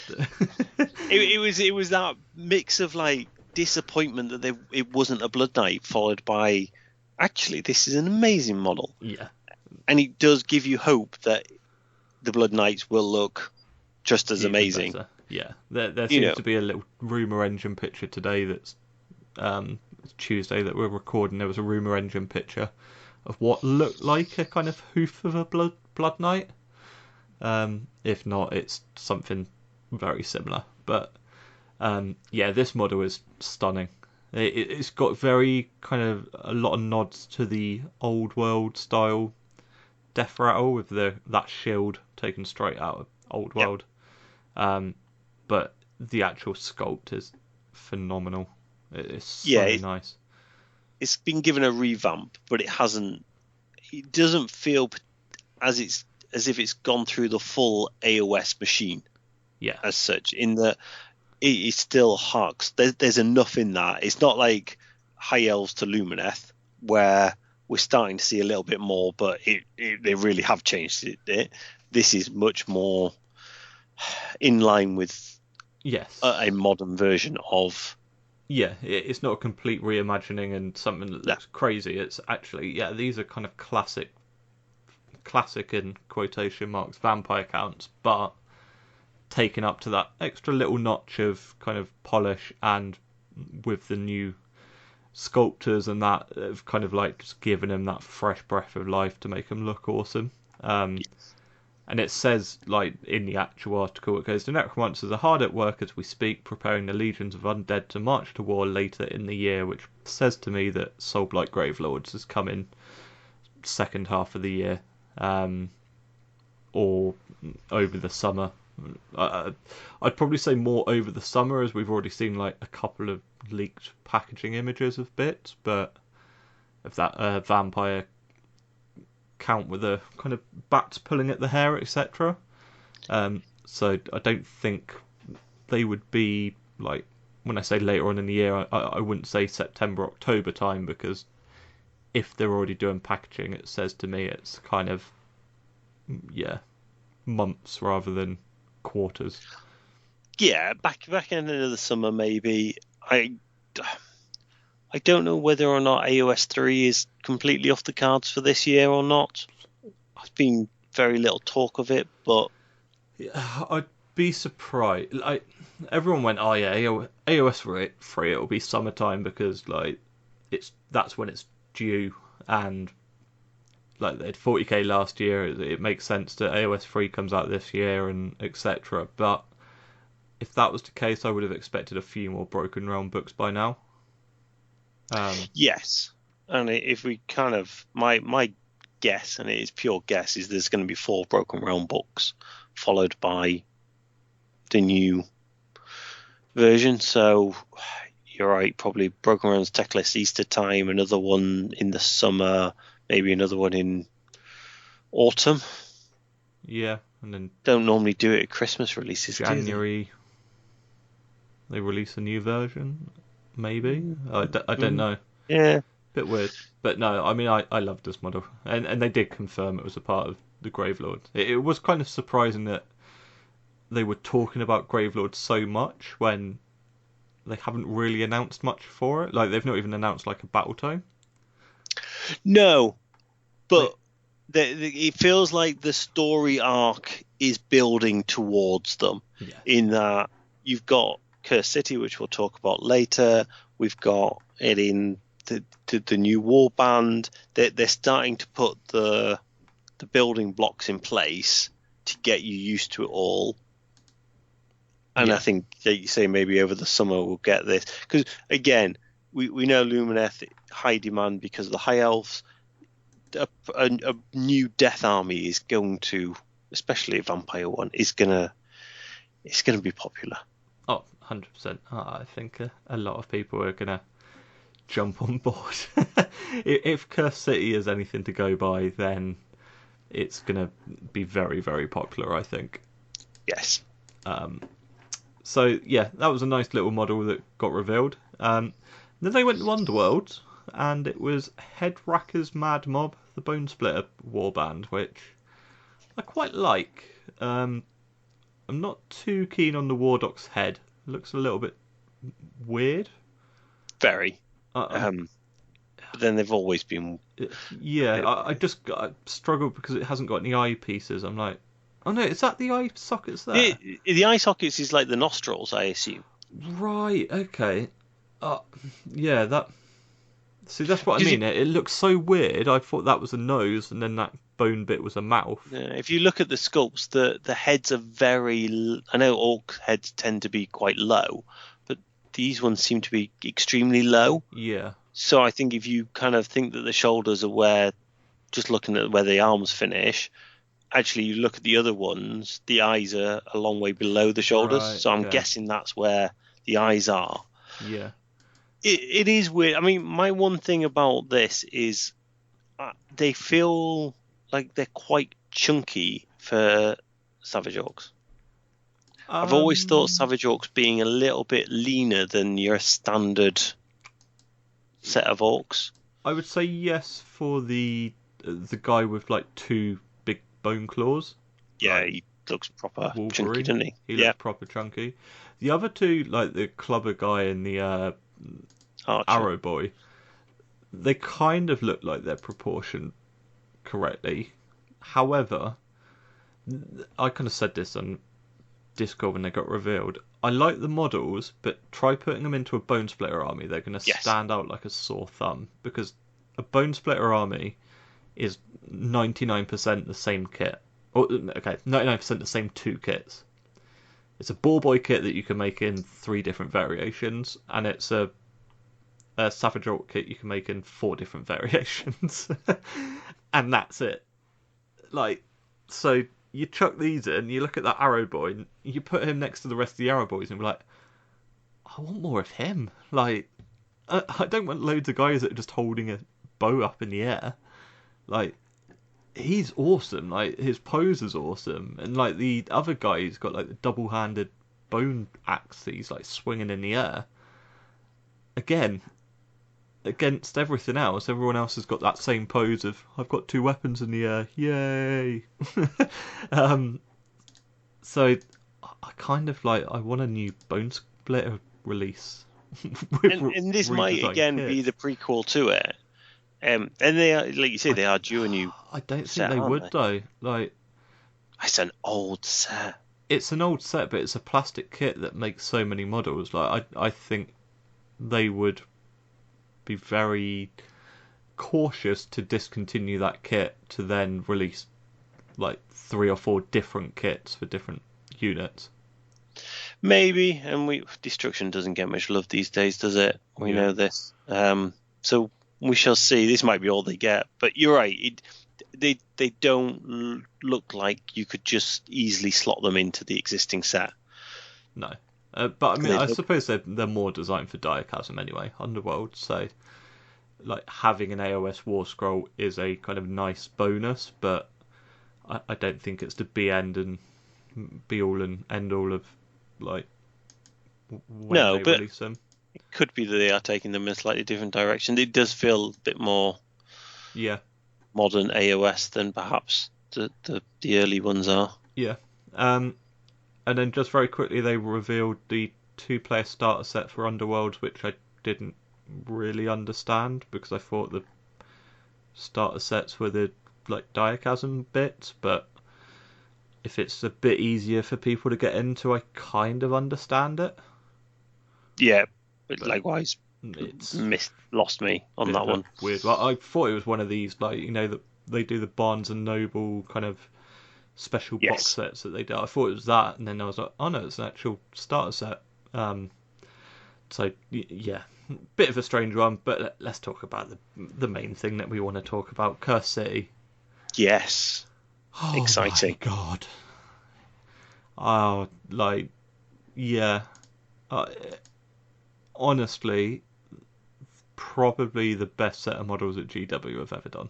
Speaker 2: it was that mix of like disappointment that it wasn't a Blood Knight, followed by actually this is an amazing model.
Speaker 1: Yeah,
Speaker 2: and it does give you hope that the Blood Knights will look just as amazing.
Speaker 1: Better. Yeah, there seems to be a little rumor engine picture today. That's Tuesday that we're recording. There was a rumor engine picture of what looked like a kind of hoof of a Blood Knight. If not, it's something very similar. But yeah, this model is stunning. It's got very kind of a lot of nods to the old world style death rattle with that shield taken straight out of old world. But the actual sculpt is phenomenal. It's so nice.
Speaker 2: It's been given a revamp, but it doesn't feel as if it's gone through the full AOS machine.
Speaker 1: Yeah.
Speaker 2: As such, in that it still harks. There's enough in that. It's not like High Elves to Lumineth, where we're starting to see a little bit more, but they really have changed it. This is much more in line with a modern version of.
Speaker 1: Yeah, it's not a complete reimagining and something that looks crazy. It's actually, these are kind of classic in quotation marks vampire counts, but taken up to that extra little notch of kind of polish, and with the new sculptors and that have kind of like just given them that fresh breath of life to make them look awesome. And it says, like, in the actual article, it goes, the necromancers are hard at work as we speak, preparing the legions of undead to march to war later in the year, which says to me that Soulblight Gravelords is coming second half of the year, or over the summer. I'd probably say more over the summer, as we've already seen like a couple of leaked packaging images of bits, but of that vampire count with the kind of bats pulling at the hair, etc. So I don't think they would be like when I say later on in the year, I wouldn't say September, October time, because if they're already doing packaging, it says to me it's kind of, months rather than quarters.
Speaker 2: Yeah, back end of the summer maybe. I don't know whether or not AOS 3 is completely off the cards for this year or not. There's been very little talk of it, but
Speaker 1: I'd be surprised. Like, everyone went, oh yeah, AOS 3, it'll be summertime because like that's when it's due, and like they had 40k last year. It makes sense that AOS 3 comes out this year and etc. But if that was the case, I would have expected a few more Broken Realm books by now.
Speaker 2: Yes, and if we kind of my guess, and it is pure guess, is there's going to be 4 Broken Realm books followed by the new version. So you're right, probably Broken Realms Tech List Easter time, another one in the summer, maybe another one in autumn.
Speaker 1: Yeah, and then
Speaker 2: don't normally do it at Christmas releases.
Speaker 1: January, they release a new version, maybe. I don't know.
Speaker 2: Yeah,
Speaker 1: bit weird. But no, I mean, I love this model, and they did confirm it was a part of the Gravelords. It was kind of surprising that they were talking about Gravelords so much when they haven't really announced much for it. Like, they've not even announced like a battle tome.
Speaker 2: No, but it feels like the story arc is building towards them.
Speaker 1: Yeah.
Speaker 2: In that you've got Curse City, which we'll talk about later. We've got it in the new Warband. They're starting to put the building blocks in place to get you used to it all. And I think that you say maybe over the summer we'll get this. Because, again, we know Lumineth, high demand because of the High Elves. A new Death Army is going to, especially a Vampire one, it's gonna be popular.
Speaker 1: Oh, 100%. I think a lot of people are going to jump on board. If Curse City is anything to go by, then it's going to be very, very popular, I think.
Speaker 2: Yes.
Speaker 1: So, yeah, that was a nice little model that got revealed. Then they went to Underworld, and it was Headracker's Mad Mob, the Bone Splitter Warband, which I quite like. I'm not too keen on the Wardok's head. It looks a little bit weird.
Speaker 2: Very. But then they've always been...
Speaker 1: Yeah, I struggle because it hasn't got any eye pieces. I'm like, oh no, is that the eye sockets there?
Speaker 2: The eye sockets is like the nostrils, I assume.
Speaker 1: Right, okay. Yeah, that... See, that's what I mean. It looks so weird. I thought that was a nose, and then that bone bit was a mouth.
Speaker 2: Yeah, if you look at the sculpts, the heads are very... I know orc heads tend to be quite low, but these ones seem to be extremely low.
Speaker 1: Yeah.
Speaker 2: So I think if you kind of think that the shoulders are where, just looking at where the arms finish, actually you look at the other ones, the eyes are a long way below the shoulders. Right, so I'm guessing that's where the eyes are.
Speaker 1: Yeah.
Speaker 2: It is weird. I mean, my one thing about this is they feel like they're quite chunky for Savage Orcs. I've always thought Savage Orcs being a little bit leaner than your standard set of orcs.
Speaker 1: I would say yes for the guy with like 2 big bone claws.
Speaker 2: Yeah, like, he looks proper Wolverine. Chunky, doesn't he?
Speaker 1: He looks proper chunky. The other 2, like the clubber guy and the Arrow boy, they kind of look like they're proportioned correctly. However, I kind of said this on Discord when they got revealed. I like the models, but try putting them into a Bone Splitter army. They're going to stand out like a sore thumb, because a Bone Splitter army is 99% the same kit. Okay, 99% the same 2 kits. It's a Ball Boy kit that you can make in 3 different variations, and it's a Savage Orc kit you can make in 4 different variations. And that's it. Like, so you chuck these in, you look at that Arrow boy, and you put him next to the rest of the Arrow boys, and be like, I want more of him. Like, I don't want loads of guys that are just holding a bow up in the air. Like, he's awesome. Like, his pose is awesome. And, like, the other guy, he's got, like, the double-handed bone axe that he's, like, swinging in the air. again, against everything else, everyone else has got that same pose of I've got 2 weapons in the air, yay! So I kind of like I want a new Bone Splitter release.
Speaker 2: and this might again be the prequel to it. And they are, like you say, they are due a new.
Speaker 1: I don't
Speaker 2: set,
Speaker 1: think they would though. Like,
Speaker 2: it's an old set.
Speaker 1: It's an old set, but it's a plastic kit that makes so many models. Like, I think they would be very cautious to discontinue that kit to then release like 3 or 4 different kits for different units.
Speaker 2: Maybe, and destruction doesn't get much love these days, does it? We know this. So we shall see. This might be all they get, but you're right. They don't look like you could just easily slot them into the existing set.
Speaker 1: No, but I mean, I suppose they're more designed for Diachasm anyway, Underworld. So, like having an AOS War Scroll is a kind of nice bonus, but I don't think it's the be all and end all of like when they release them.
Speaker 2: It could be that they are taking them in a slightly different direction. It does feel a bit more modern AOS than perhaps the early ones are.
Speaker 1: Yeah. And then just very quickly they revealed the 2-player starter set for Underworld, which I didn't really understand because I thought the starter sets were the like Diachasm bits, but if it's a bit easier for people to get into, I kind of understand it.
Speaker 2: Yeah, but likewise, it's lost me on that one.
Speaker 1: Weird. Well, I thought it was one of these, like, you know, that they do the Barnes and Noble kind of special box sets that they do. I thought it was that, and then I was like, oh no, it's an actual starter set. So yeah, bit of a strange one, but let's talk about the main thing that we want to talk about, Curse City.
Speaker 2: Yes.
Speaker 1: Oh,
Speaker 2: exciting.
Speaker 1: My God. Oh, like, yeah. Honestly, probably the best set of models that GW have ever done.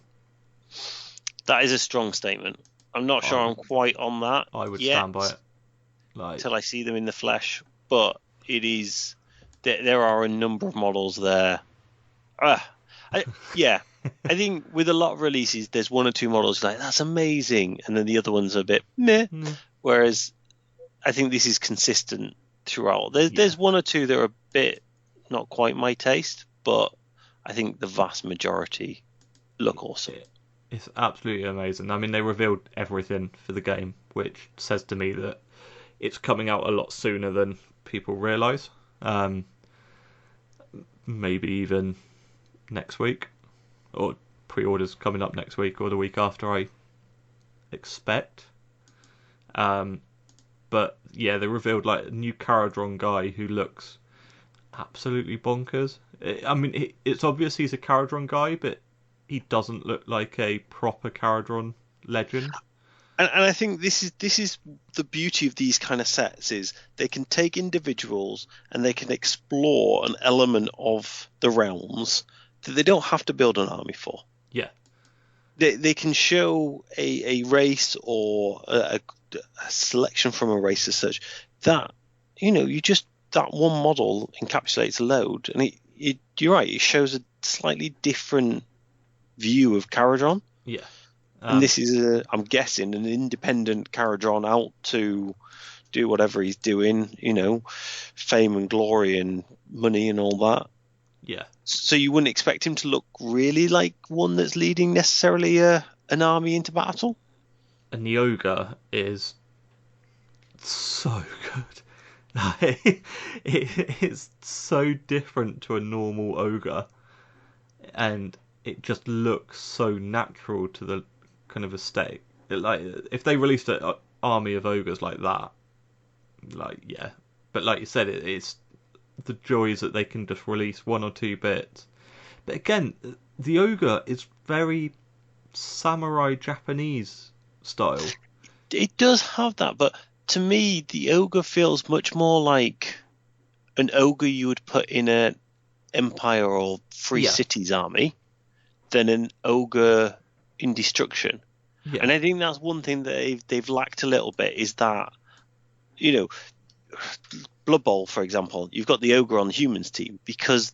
Speaker 2: That is a strong statement. I'm not sure I'm quite on that.
Speaker 1: I would stand by it.
Speaker 2: Until I see them in the flesh, but it is. There are a number of models there. I think with a lot of releases, there's 1 or 2 models like that's amazing, and then the other ones are a bit meh. Whereas I think this is consistent throughout. There's 1 or 2 that are a bit not quite my taste, but I think the vast majority look awesome.
Speaker 1: It's absolutely amazing. I mean, they revealed everything for the game, which says to me that it's coming out a lot sooner than people realise. Maybe even next week, or pre-orders coming up next week or the week after, I expect. But yeah, they revealed like a new Caradron guy who looks absolutely bonkers. I mean, it's obvious he's a Caradron guy, but he doesn't look like a proper Caradron legend.
Speaker 2: And I think this is the beauty of these kind of sets is they can take individuals and they can explore an element of the realms that they don't have to build an army for.
Speaker 1: Yeah.
Speaker 2: They can show a race or a selection from a race as such that, you know, that one model encapsulates a load, and you're right, it shows a slightly different view of Caradron.
Speaker 1: Yeah.
Speaker 2: And this is, I'm guessing, an independent Caradron out to do whatever he's doing, you know, fame and glory and money and all that.
Speaker 1: Yeah.
Speaker 2: So you wouldn't expect him to look really like one that's leading necessarily an army into battle?
Speaker 1: And the ogre is so good. It's so different to a normal ogre, and it just looks so natural to the kind of aesthetic. Like if they released an army of ogres like that, like yeah. But like you said, it's the joys that they can just release 1 or 2 bits. But again, the ogre is very samurai Japanese style.
Speaker 2: It does have that, but to me, the ogre feels much more like an ogre you would put in an Empire or Free Cities army than an ogre in Destruction. Yeah. And I think that's one thing that they've lacked a little bit is that, you know, Blood Bowl, for example, you've got the ogre on the humans team because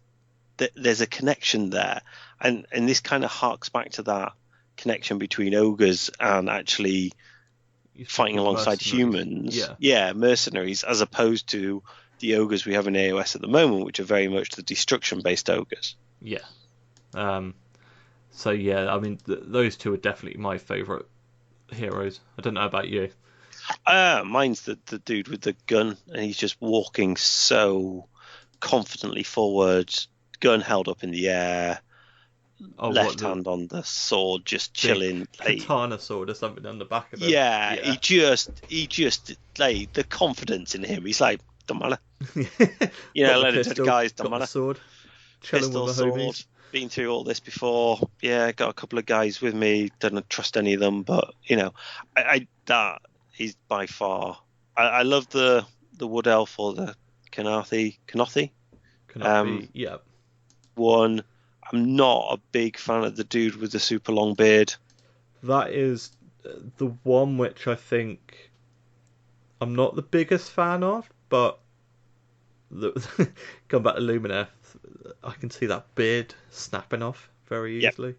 Speaker 2: there's a connection there, and this kind of harks back to that connection between ogres and actually fighting alongside humans. Yeah, mercenaries, as opposed to the ogres we have in AOS at the moment, which are very much the destruction-based ogres.
Speaker 1: Yeah. So yeah, I mean, those two are definitely my favourite heroes. I don't know about you.
Speaker 2: Mine's the dude with the gun, and he's just walking so confidently forward, gun held up in the air, left hand on the sword, just chilling.
Speaker 1: Katana sword or something on the back of him.
Speaker 2: Yeah, he just like the confidence in him. He's like, don't matter. Let it to the guys, don't matter.
Speaker 1: Sword,
Speaker 2: pistol, sword. Been through all this before. Yeah, got a couple of guys with me. Don't trust any of them, but I that is by far. I love the wood elf or the Kanathi.
Speaker 1: Yeah.
Speaker 2: One. I'm not a big fan of the dude with the super long beard.
Speaker 1: That is the one which I think I'm not the biggest fan of, but come back to Lumineth, I can see that beard snapping off very easily.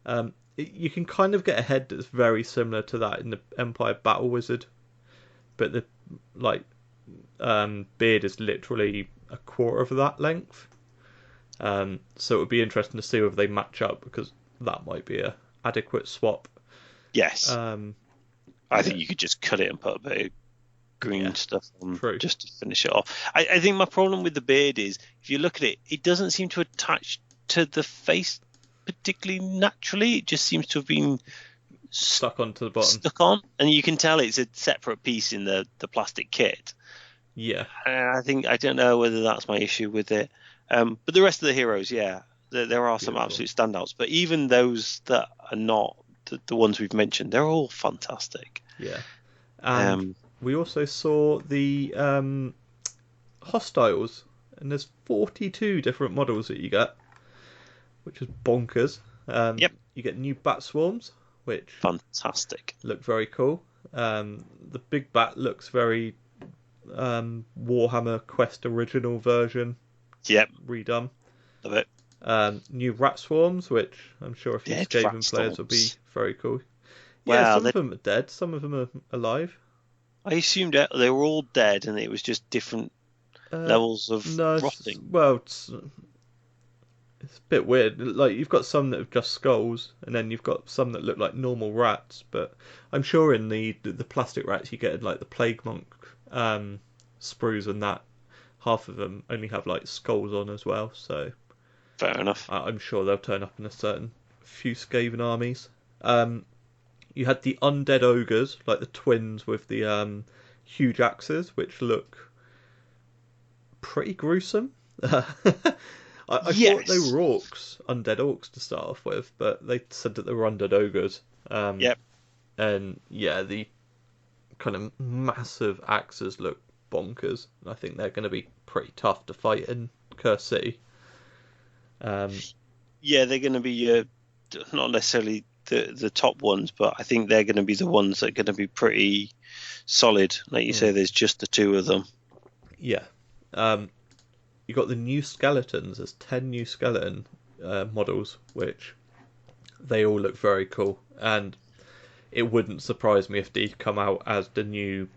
Speaker 1: Yep. You can kind of get a head that's very similar to that in the Empire Battle Wizard, but the beard is literally a quarter of that length. So it would be interesting to see whether they match up, because that might be a adequate swap.
Speaker 2: Yes. I think you could just cut it and put a bit of green stuff on just to finish it off. I think my problem with the beard is, if you look at it, it doesn't seem to attach to the face particularly naturally. It just seems to have been
Speaker 1: stuck onto the bottom.
Speaker 2: Stuck on, and you can tell it's a separate piece in the plastic kit.
Speaker 1: Yeah.
Speaker 2: And I don't know whether that's my issue with it. But the rest of the heroes, there are some absolute standouts. But even those that are not the ones we've mentioned, they're all fantastic.
Speaker 1: Yeah. And we also saw the hostiles, and there's 42 different models that you get, which is bonkers. You get new bat swarms, which
Speaker 2: fantastic,
Speaker 1: look very cool. The big bat looks very Warhammer Quest original version.
Speaker 2: Yep.
Speaker 1: Redone.
Speaker 2: Love it.
Speaker 1: New rat swarms, which I'm sure if you Skaven players would be very cool. Yeah, some of them are dead, some of them are alive.
Speaker 2: I assumed they were all dead and it was just different levels of rotting.
Speaker 1: Well, it's a bit weird. Like, you've got some that have just skulls, and then you've got some that look like normal rats. But I'm sure in the plastic rats you get like the Plague Monk sprues and that. Half of them only have like skulls on as well, so
Speaker 2: fair enough.
Speaker 1: I'm sure they'll turn up in a certain few Skaven armies. You had the Undead Ogres, like the twins with the huge axes, which look pretty gruesome. I thought they were orcs, undead orcs to start off with, but they said that they were Undead Ogres.
Speaker 2: Yep.
Speaker 1: And yeah, the kind of massive axes look bonkers. I think they're going to be pretty tough to fight in Curse City.
Speaker 2: Yeah, they're going to be not necessarily the top ones, but I think they're going to be the ones that are going to be pretty solid. Like you say, there's just the two of them.
Speaker 1: Yeah. You got the new skeletons. There's 10 new skeleton models, which they all look very cool. And it wouldn't surprise me if these come out as the new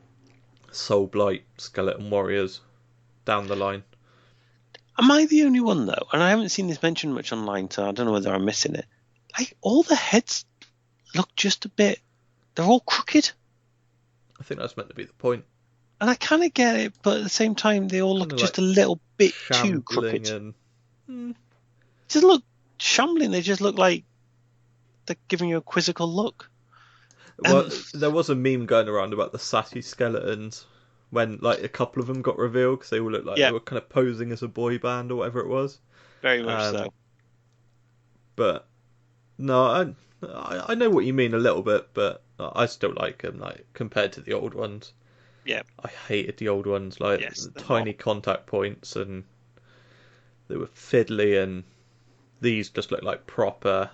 Speaker 1: Soulblight skeleton warriors down the line.
Speaker 2: Am I the only one though? And I haven't seen this mentioned much online, so I don't know whether I'm missing it. Like, all the heads look just a bit. They're all crooked.
Speaker 1: I think that's meant to be the point.
Speaker 2: And I kind of get it, but at the same time, they all look just like a little bit too crooked. Just look shambling. They just look like they're giving you a quizzical look.
Speaker 1: Well, there was a meme going around about the sassy skeletons when, like, a couple of them got revealed because they all looked like they were kind of posing as a boy band or whatever it was.
Speaker 2: Very much so.
Speaker 1: But no, I know what you mean a little bit, but I still like them, like, compared to the old ones.
Speaker 2: Yeah.
Speaker 1: I hated the old ones, like tiny contact points, and they were fiddly, and these just look like proper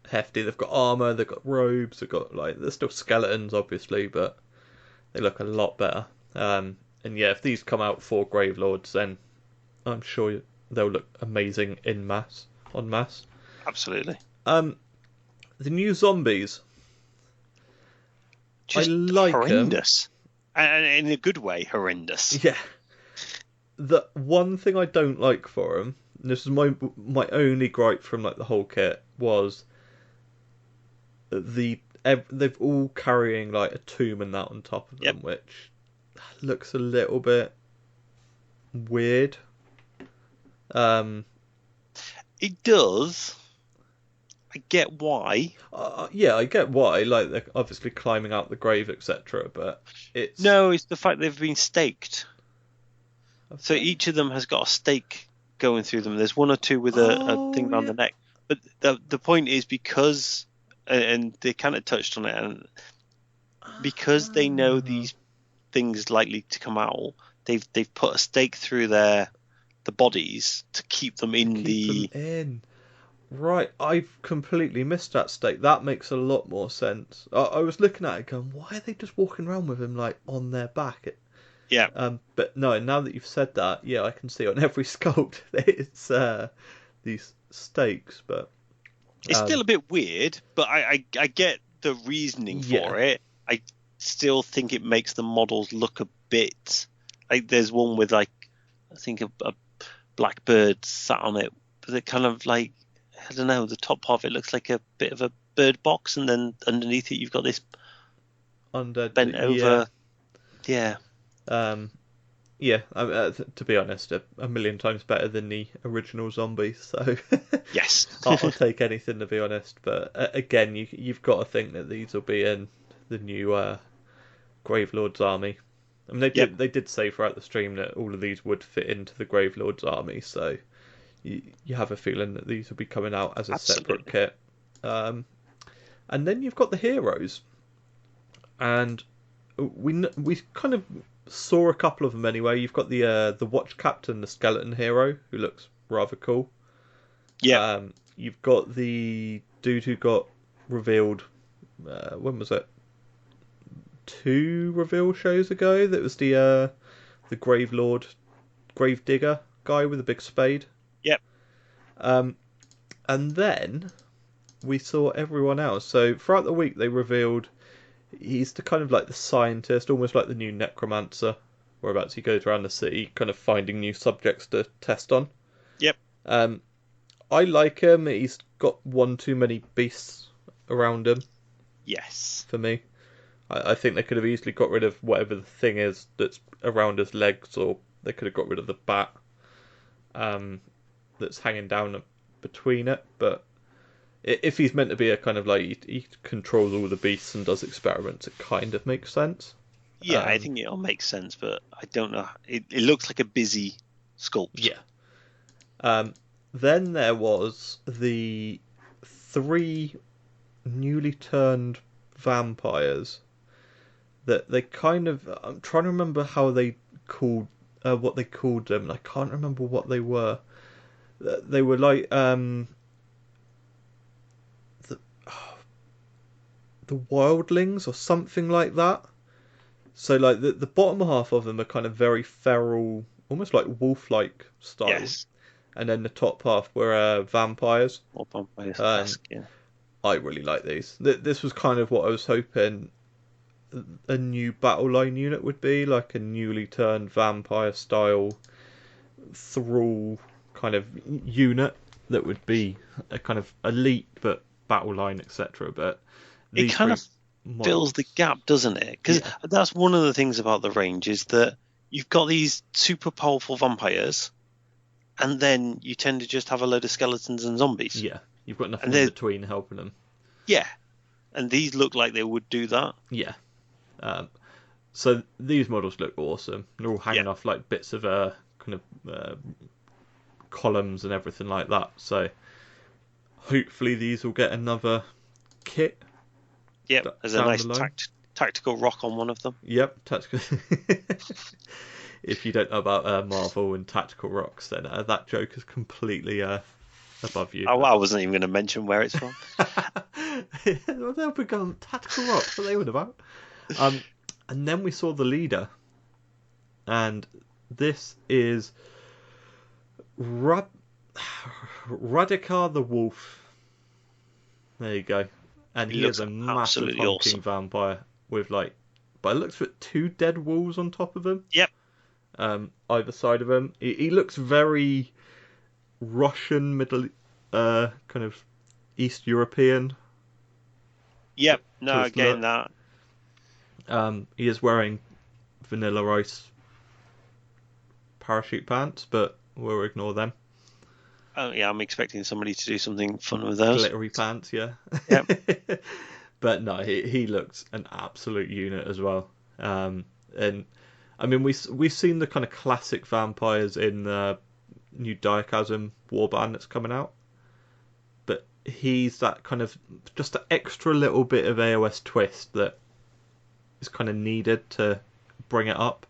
Speaker 1: hefty. They've got armor, they've got robes, they're still skeletons obviously, but they look a lot better. And yeah, if these come out for Gravelords, then I'm sure they'll look amazing en masse.
Speaker 2: Absolutely.
Speaker 1: The new zombies.
Speaker 2: Just
Speaker 1: I like
Speaker 2: horrendous. And in a good way, horrendous.
Speaker 1: Yeah. The one thing I don't like for them, and this is my only gripe from like the whole kit, was they've all carrying like a tomb and that on top of them, which looks a little bit weird.
Speaker 2: It does. I get why.
Speaker 1: Yeah, I get why. Like they're obviously climbing out the grave, etc. But it's
Speaker 2: the fact they've been staked. Okay. So each of them has got a stake going through them. There's one or two with a thing around the neck. But the point is because, and they kind of touched on it, and because they know these things likely to come out, they've put a stake through the bodies to keep them in.
Speaker 1: Right, I've completely missed that stake. That makes a lot more sense. I was looking at it going, why are they just walking around with him like on their back? But no, now that you've said that, yeah, I can see on every sculpt it's these stakes, but
Speaker 2: it's still a bit weird. But I get the reasoning for it. I still think it makes the models look a bit like there's one with like I think a blackbird sat on it, but it kind of like I don't know. The top part of it looks like a bit of a bird box, and then underneath it you've got this
Speaker 1: undead
Speaker 2: bent over. Yeah.
Speaker 1: To be honest, a million times better than the original zombies. So
Speaker 2: yes,
Speaker 1: I'll take anything to be honest. But again, you've got to think that these will be in the new Gravelords army. I mean, they did say throughout the stream that all of these would fit into the Gravelords army. So you have a feeling that these will be coming out as a separate kit. And then you've got the heroes, and we kind of saw a couple of them anyway. You've got the watch captain, the skeleton hero, who looks rather cool.
Speaker 2: Yeah.
Speaker 1: You've got the dude who got revealed. When was it? 2 reveal shows ago. That was the Gravelord, Gravedigger guy with a big spade.
Speaker 2: Yep.
Speaker 1: And then we saw everyone else. So throughout the week they revealed he's the kind of like the scientist, almost like the new necromancer, whereabouts he goes around the city kind of finding new subjects to test on.
Speaker 2: Yep.
Speaker 1: I like him. He's got one too many beasts around him.
Speaker 2: Yes.
Speaker 1: For me. I think they could have easily got rid of whatever the thing is that's around his legs, or they could have got rid of the bat that's hanging down between it. But if he's meant to be a kind of like he controls all the beasts and does experiments, it kind of makes sense.
Speaker 2: Yeah, I think it'll make sense, but I don't know. It looks like a busy sculpt.
Speaker 1: Yeah. Then there was the 3 newly turned vampires that they kind of. I'm trying to remember how they called what they called them. And I can't remember what they were. They were like the wildlings or something like that. So like the bottom half of them are kind of very feral, almost like wolf-like style.
Speaker 2: Yes.
Speaker 1: And then the top half were vampires.
Speaker 2: Or vampires. Yeah.
Speaker 1: I really like these. This was kind of what I was hoping a new battle line unit would be, like a newly turned vampire style thrall kind of unit that would be a kind of elite but battle line, etc. But
Speaker 2: it kind of fills the gap, doesn't it? Because that's one of the things about the range is that you've got these super powerful vampires, and then you tend to just have a load of skeletons and zombies.
Speaker 1: Yeah, you've got nothing in between helping them.
Speaker 2: Yeah, and these look like they would do that.
Speaker 1: Yeah. So these models look awesome. They're all hanging off like bits of kind of columns and everything like that. So hopefully these will get another kit.
Speaker 2: Yep, there's a nice tactical rock on one of them.
Speaker 1: Yep, tactical. If you don't know about Marvel and tactical rocks, then that joke is completely above you.
Speaker 2: Oh, I wasn't even going to mention where it's from.
Speaker 1: Well, they'll become tactical rocks. What are they all about? And then we saw the leader, and this is Radikar the Wolf. There you go. And he is a massive hulking
Speaker 2: awesome
Speaker 1: vampire with by it looks like 2 dead wolves on top of him.
Speaker 2: Yep.
Speaker 1: Either side of him. He looks very Russian, kind of East European.
Speaker 2: Yep. No, again that.
Speaker 1: He is wearing Vanilla Ice parachute pants, but we'll ignore them.
Speaker 2: Oh yeah, I'm expecting somebody to do something fun with those.
Speaker 1: Glittery pants, yeah.
Speaker 2: Yep.
Speaker 1: But no, he looks an absolute unit as well. And I mean, we've seen the kind of classic vampires in the new Diachasm Warband that's coming out, but he's that kind of just an extra little bit of AOS twist that is kind of needed to bring it up.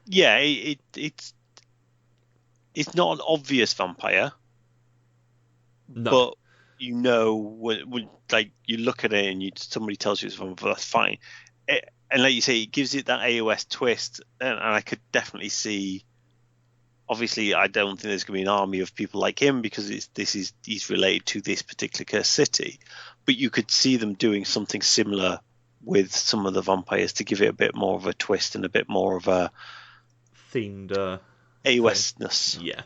Speaker 2: Yeah, it's not an obvious vampire,
Speaker 1: no.
Speaker 2: But you know when like you look at it and somebody tells you it's a vampire, that's fine. And like you say, it gives it that AOS twist, and I could definitely see. Obviously, I don't think there's going to be an army of people like him because he's related to this particular city, but you could see them doing something similar with some of the vampires to give it a bit more of a twist and a bit more of a
Speaker 1: themed
Speaker 2: AOS-ness.
Speaker 1: Yeah.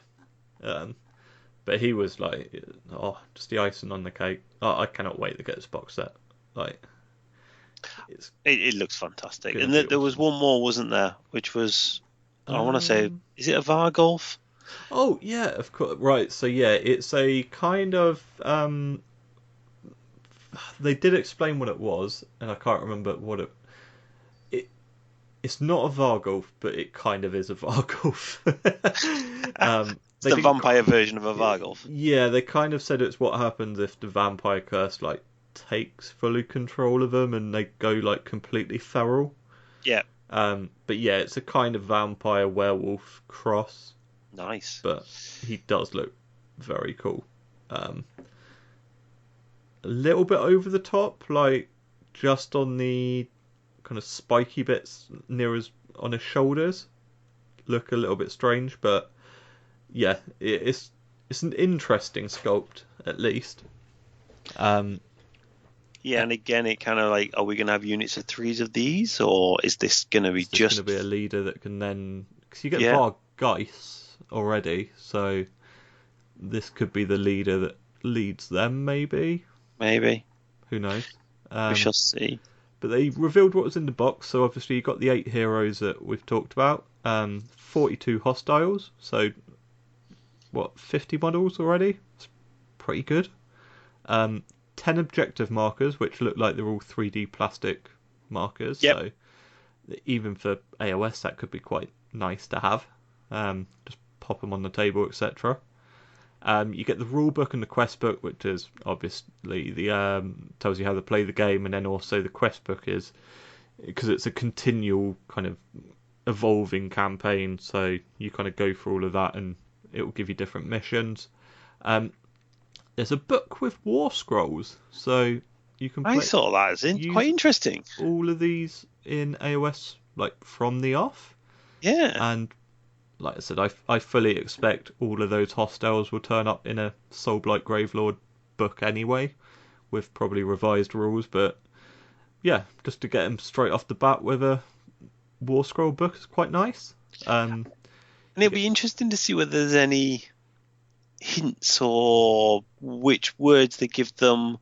Speaker 1: But he was just the icing on the cake. I cannot wait to get this box set.
Speaker 2: It looks fantastic. And there was one more, wasn't there? Which was, I want to say, is it a Vargolf?
Speaker 1: Oh yeah, of course. Right. So yeah, it's a kind of. They did explain what it was, and I can't remember what it. It's not a Vargolf, but it kind of is a Vargolf.
Speaker 2: It's the vampire version of a Vargolf.
Speaker 1: Yeah, they kind of said it's what happens if the vampire curse takes fully control of them and they go completely feral.
Speaker 2: Yeah.
Speaker 1: But yeah, it's a kind of vampire werewolf cross.
Speaker 2: Nice.
Speaker 1: But he does look very cool. A little bit over the top, just on the kind of spiky bits on his shoulders look a little bit strange, but yeah, it's an interesting sculpt at least.
Speaker 2: Yeah, and again, it kind of are we going to have units of 3s of these, or is this going to be just
Speaker 1: going to be a leader that can then, because you get Vargeis already, so this could be the leader that leads them, maybe. Who knows?
Speaker 2: We shall see.
Speaker 1: But they revealed what was in the box, so obviously you got the 8 heroes that we've talked about, 42 hostiles, so 50 models already? It's pretty good. 10 objective markers, which look like they're all 3D plastic markers, so even for AOS that could be quite nice to have. Just pop them on the table, etc. You get the rule book and the quest book, which is obviously tells you how to play the game, and then also the quest book is because it's a continual kind of evolving campaign, so you kind of go through all of that and it will give you different missions. There's a book with war scrolls, so you can
Speaker 2: I saw that as quite interesting.
Speaker 1: All of these in AOS from the off.
Speaker 2: Yeah.
Speaker 1: And like I said, I fully expect all of those hostiles will turn up in a Soulblight Gravelord book anyway, with probably revised rules. But yeah, just to get them straight off the bat with a War Scroll book is quite nice.
Speaker 2: And it'll be interesting to see whether there's any hints or which words they give them,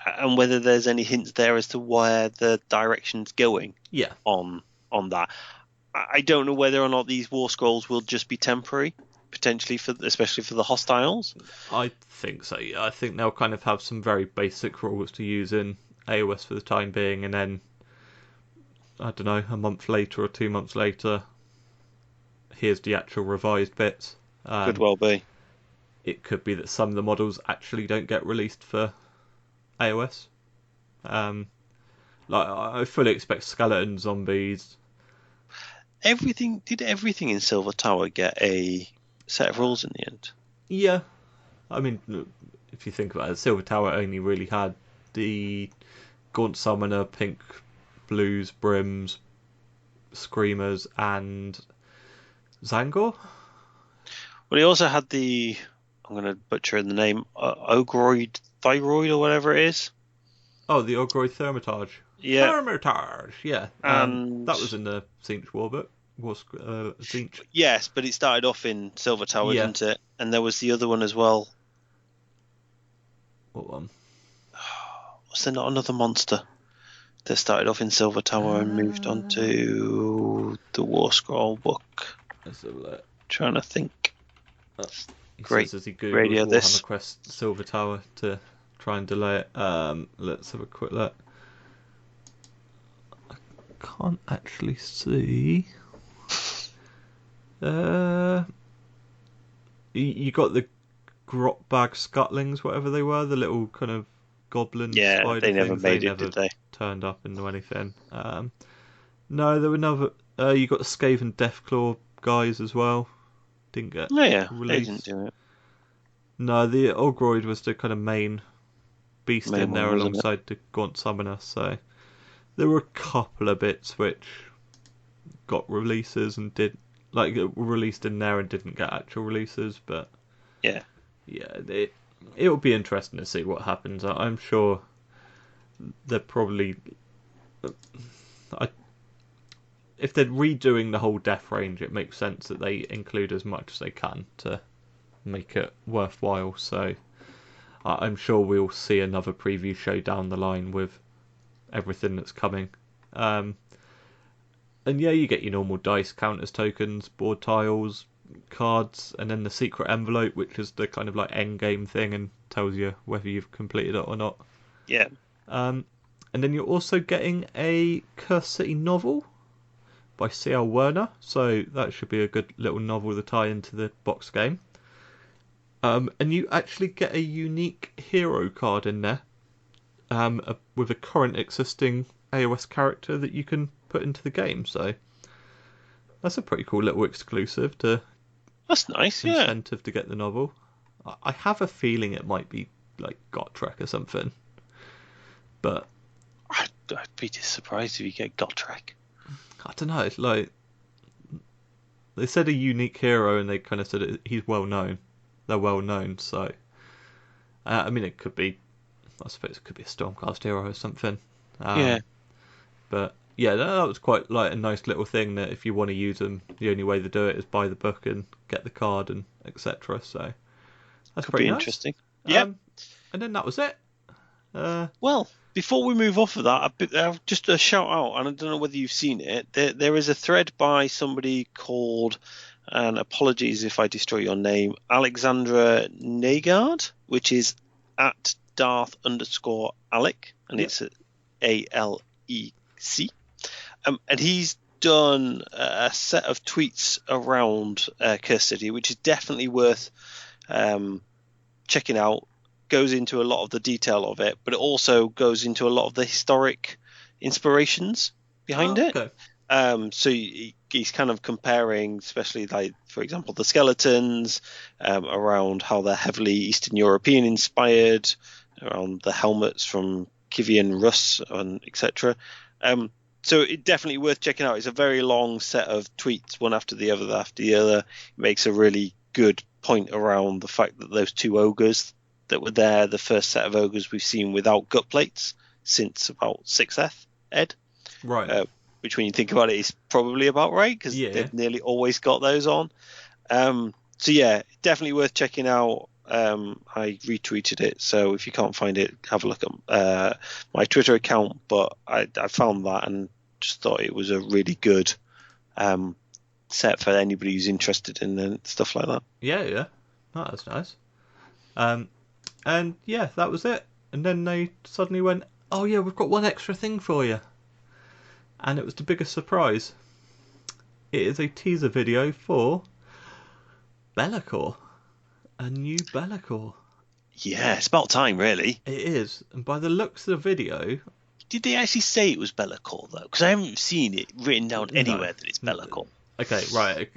Speaker 2: and whether there's any hints there as to where the direction's going.
Speaker 1: Yeah.
Speaker 2: On that. I don't know whether or not these war scrolls will just be temporary, potentially especially for the hostiles.
Speaker 1: I think so. Yeah, I think they'll kind of have some very basic rules to use in AOS for the time being, and then I don't know, a month later or 2 months later, here's the actual revised bits.
Speaker 2: Could well be.
Speaker 1: It could be that some of the models actually don't get released for AOS. I fully expect skeleton zombies.
Speaker 2: Did everything in Silver Tower get a set of rules in the end?
Speaker 1: Yeah. I mean, if you think about it, Silver Tower only really had the Gaunt Summoner, Pink Blues, Brims, Screamers, and Zangor.
Speaker 2: Well, he also had I'm going to butcher the name, Ogroid Thyroid or whatever it is.
Speaker 1: Oh, the Ogroid Thermitage.
Speaker 2: Yeah.
Speaker 1: Thermitage, yeah.
Speaker 2: And
Speaker 1: that was in the Tzeentch War book. Tzeentch.
Speaker 2: Yes, but it started off in Silver Tower, didn't it? And there was the other one as well.
Speaker 1: What one?
Speaker 2: Was there not another monster that started off in Silver Tower and moved on to the War Scroll book?
Speaker 1: Let's have a look.
Speaker 2: Trying to think.
Speaker 1: Great says as he Googles Warhammer Quest Silver Tower to try and delay it. Let's have a quick look. I can't actually see. You got the grot bag scutlings, whatever they were, the little kind of goblin spider
Speaker 2: they never
Speaker 1: things.
Speaker 2: Made it, did they?
Speaker 1: Turned up into anything. No, there were another. You got the Skaven Deathclaw guys as well. Didn't get released.
Speaker 2: They didn't do it.
Speaker 1: No, the Ogroid was the kind of main beast in there alongside the Gaunt Summoner. So there were a couple of bits which got releases and were released in there and didn't get actual releases. But
Speaker 2: yeah,
Speaker 1: it'll be interesting to see what happens. I'm sure they're probably if they're redoing the whole death range, it makes sense that they include as much as they can to make it worthwhile. So I'm sure we'll see another preview show down the line with everything that's coming. And yeah, you get your normal dice, counters, tokens, board tiles, cards, and then the secret envelope, which is the kind of like end game thing and tells you whether you've completed it or not.
Speaker 2: Yeah.
Speaker 1: And then you're also getting a Cursed City novel by C.L. Werner, so that should be a good little novel to tie into the box game. And you actually get a unique hero card in there, with a current existing AOS character that you can put into the game. So that's a pretty cool little exclusive to.
Speaker 2: That's nice,
Speaker 1: incentive to get the novel. I have a feeling it might be like Gotrek or something, but
Speaker 2: I'd be just surprised if you get Gotrek.
Speaker 1: I don't know. It's like they said a unique hero, and they kind of said he's well known. They're well known, so I mean, it could be. I suppose it could be a Stormcast hero or something. But yeah, that was quite like a nice little thing that if you want to use them, the only way to do it is buy the book and get the card and etc. So that's
Speaker 2: could
Speaker 1: pretty
Speaker 2: be
Speaker 1: nice.
Speaker 2: Interesting. Yeah.
Speaker 1: And then that was it.
Speaker 2: Well, before we move off of that, just a shout out, and I don't know whether you've seen it. There is a thread by somebody called, and apologies if I destroy your name, Alexandra Nagard, which is at Darth_Alec, and it's ALEC. And he's done a set of tweets around Cursed City, which is definitely worth checking out. Goes into a lot of the detail of it, but it also goes into a lot of the historic inspirations behind it. Okay. So he's kind of comparing, especially like, for example, the skeletons, around how they're heavily Eastern European inspired, around the helmets from Kivian Rus and etc. So it's definitely worth checking out. It's a very long set of tweets, one after the other It makes a really good point around the fact that those two ogres that were there, the first set of ogres we've seen without gut plates since about 6th Ed.
Speaker 1: Right.
Speaker 2: Which when you think about it is probably about right, because they've nearly always got those on. So yeah, definitely worth checking out. I retweeted it, so if you can't find it, have a look at my Twitter account. But I found that and just thought it was a really good set for anybody who's interested in stuff like that.
Speaker 1: Yeah. Oh, that's nice. And yeah, that was it. And then they suddenly went, oh yeah, we've got one extra thing for you. And it was the biggest surprise. It is a teaser video for Belakor. A new Belakor.
Speaker 2: Yeah, it's about time, really.
Speaker 1: It is. And by the looks of the video...
Speaker 2: Did they actually say it was Belakor, though? Because I haven't seen it written down anywhere that it's Belakor.
Speaker 1: Okay, right.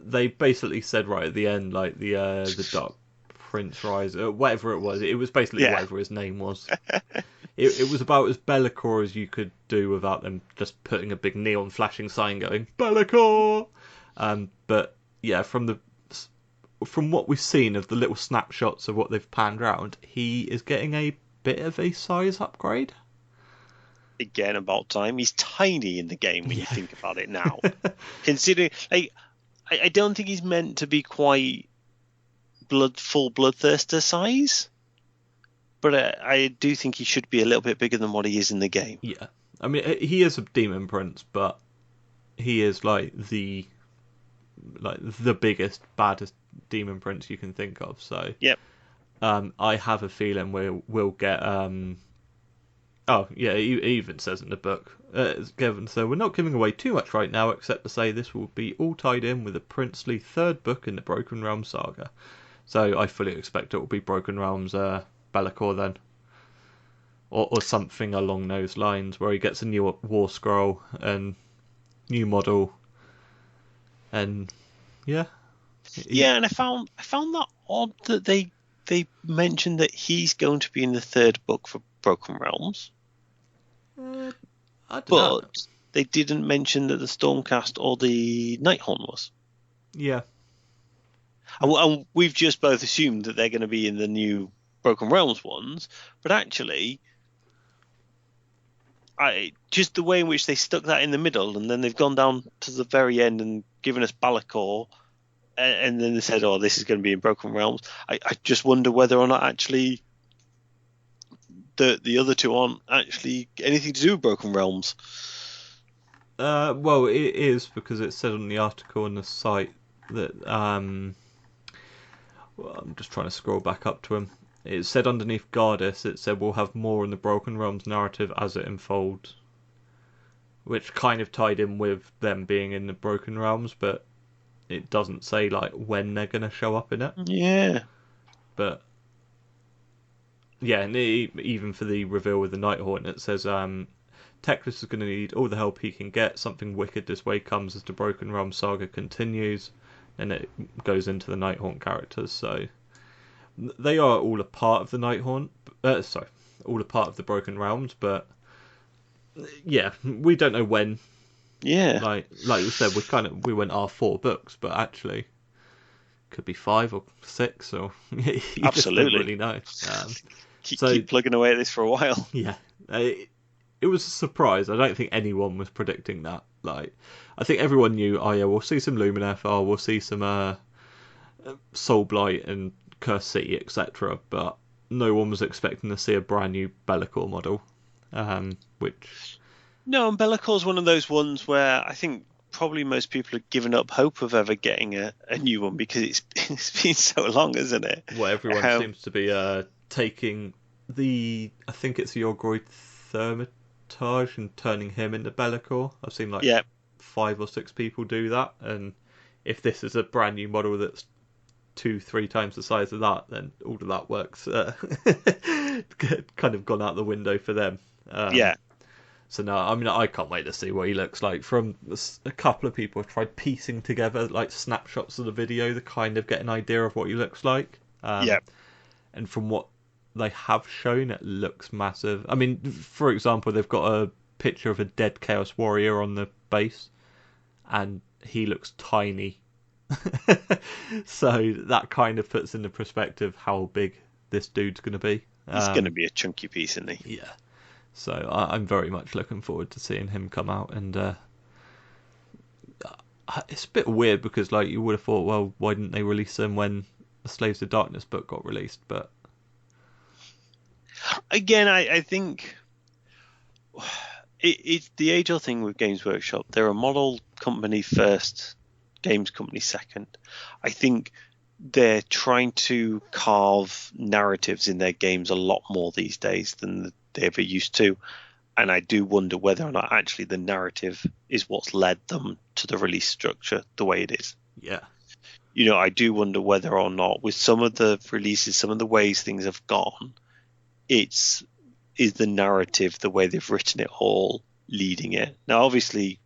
Speaker 1: They basically said right at the end, like the Dark Prince Rise, whatever it was. It was basically whatever his name was. It was about as Belakor as you could do without them just putting a big neon flashing sign going Belakor. But yeah, from the from what we've seen of the little snapshots of what they've panned around, he is getting a bit of a size upgrade.
Speaker 2: Again, about time. He's tiny in the game when you think about it now. Considering, I don't think he's meant to be quite full bloodthirster size, but I do think he should be a little bit bigger than what he is in the game.
Speaker 1: Yeah, I mean, he is a demon prince, but he is like the biggest, baddest demon prince you can think of. So
Speaker 2: yep.
Speaker 1: I have a feeling we'll get. Oh yeah, he even says in the book, Kevin. So we're not giving away too much right now, except to say this will be all tied in with a princely third book in the Broken Realms saga. So I fully expect it will be Broken Realms Belakor then, or something along those lines, where he gets a new war scroll and new model, and yeah.
Speaker 2: Yeah, and I found that odd that they mentioned that he's going to be in the third book for Broken Realms.
Speaker 1: I don't know.
Speaker 2: They didn't mention that the Stormcast or the Nighthaunt was.
Speaker 1: Yeah.
Speaker 2: And we've just both assumed that they're going to be in the new Broken Realms ones, but actually, just the way in which they stuck that in the middle, and then they've gone down to the very end and given us Belakor, and then they said, "Oh, this is going to be in Broken Realms." I just wonder whether or not actually the other two aren't actually anything to do with Broken Realms.
Speaker 1: Well, it is, because it said on the article on the site that well, I'm just trying to scroll back up to him. It said underneath Goddess, it said we'll have more in the Broken Realms narrative as it unfolds, which kind of tied in with them being in the Broken Realms, but it doesn't say like when they're going to show up in it.
Speaker 2: Yeah.
Speaker 1: But yeah, and even for the reveal with the Nighthaunt, it says Teclis is going to need all the help he can get. Something wicked this way comes as the Broken Realm saga continues, and it goes into the Nighthaunt characters. So they are all a part of the Nighthaunt. All a part of the Broken Realms, but yeah, we don't know when.
Speaker 2: Yeah.
Speaker 1: Like we said, we went 4 books, but actually could be 5 or 6, or you
Speaker 2: Absolutely.
Speaker 1: just don't really know.
Speaker 2: Keep plugging away at this for a while.
Speaker 1: Yeah, it was a surprise. I don't think anyone was predicting that. Like, I think everyone knew, oh yeah, we'll see some Lumineth, we'll see some Soulblight and Curse City, etc. But no one was expecting to see a brand new Belakor model. Which
Speaker 2: no, and Bellacor's one of those ones where I think probably most people have given up hope of ever getting a new one, because it's been so long, isn't it?
Speaker 1: Well, everyone seems to be taking I think it's the Orgroid Thermitage and turning him into Belakor. I've seen 5 or 6 people do that, and if this is a brand new model that's 2-3 times the size of that, then all of that works kind of gone out the window for them.
Speaker 2: Yeah.
Speaker 1: So no, I mean, I can't wait to see what he looks like. From a couple of people have tried piecing together like snapshots of the video to kind of get an idea of what he looks like. And from what they have shown, it looks massive. I mean, for example, they've got a picture of a dead Chaos Warrior on the base, and he looks tiny. So that kind of puts into perspective how big this dude's going to be.
Speaker 2: He's going to be a chunky piece, isn't he?
Speaker 1: Yeah. So I'm very much looking forward to seeing him come out, and it's a bit weird because like you would have thought, well, why didn't they release him when the Slaves of Darkness book got released? But
Speaker 2: again, I think it's the age-old thing with Games Workshop. They're a model company first, games company second. I think they're trying to carve narratives in their games a lot more these days than they ever used to, and I do wonder whether or not actually the narrative is what's led them to the release structure the way it is.
Speaker 1: Yeah.
Speaker 2: You know, I do wonder whether or not with some of the releases, some of the ways things have gone, is the narrative, the way they've written it all, leading it. Now, obviously,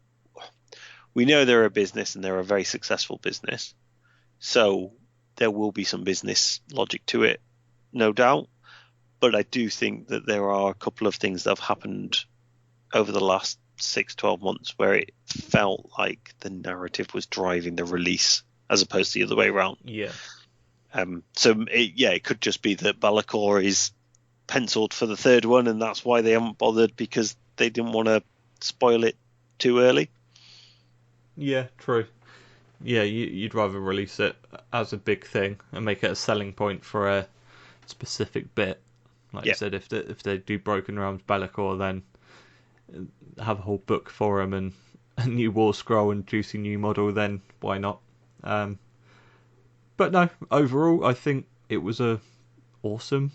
Speaker 2: we know they're a business and they're a very successful business, so there will be some business logic to it, no doubt. But I do think that there are a couple of things that have happened over the last 6-12 months where it felt like the narrative was driving the release as opposed to the other way around.
Speaker 1: Yeah.
Speaker 2: It could just be that Belakor is penciled for the third one, and that's why they haven't bothered, because they didn't want to spoil it too early.
Speaker 1: Yeah, true. Yeah, you'd rather release it as a big thing and make it a selling point for a specific bit. Like you said, if they do Broken Realms Belakor, then have a whole book for them and a new war scroll and juicy new model, then why not? But no, overall, I think it was a awesome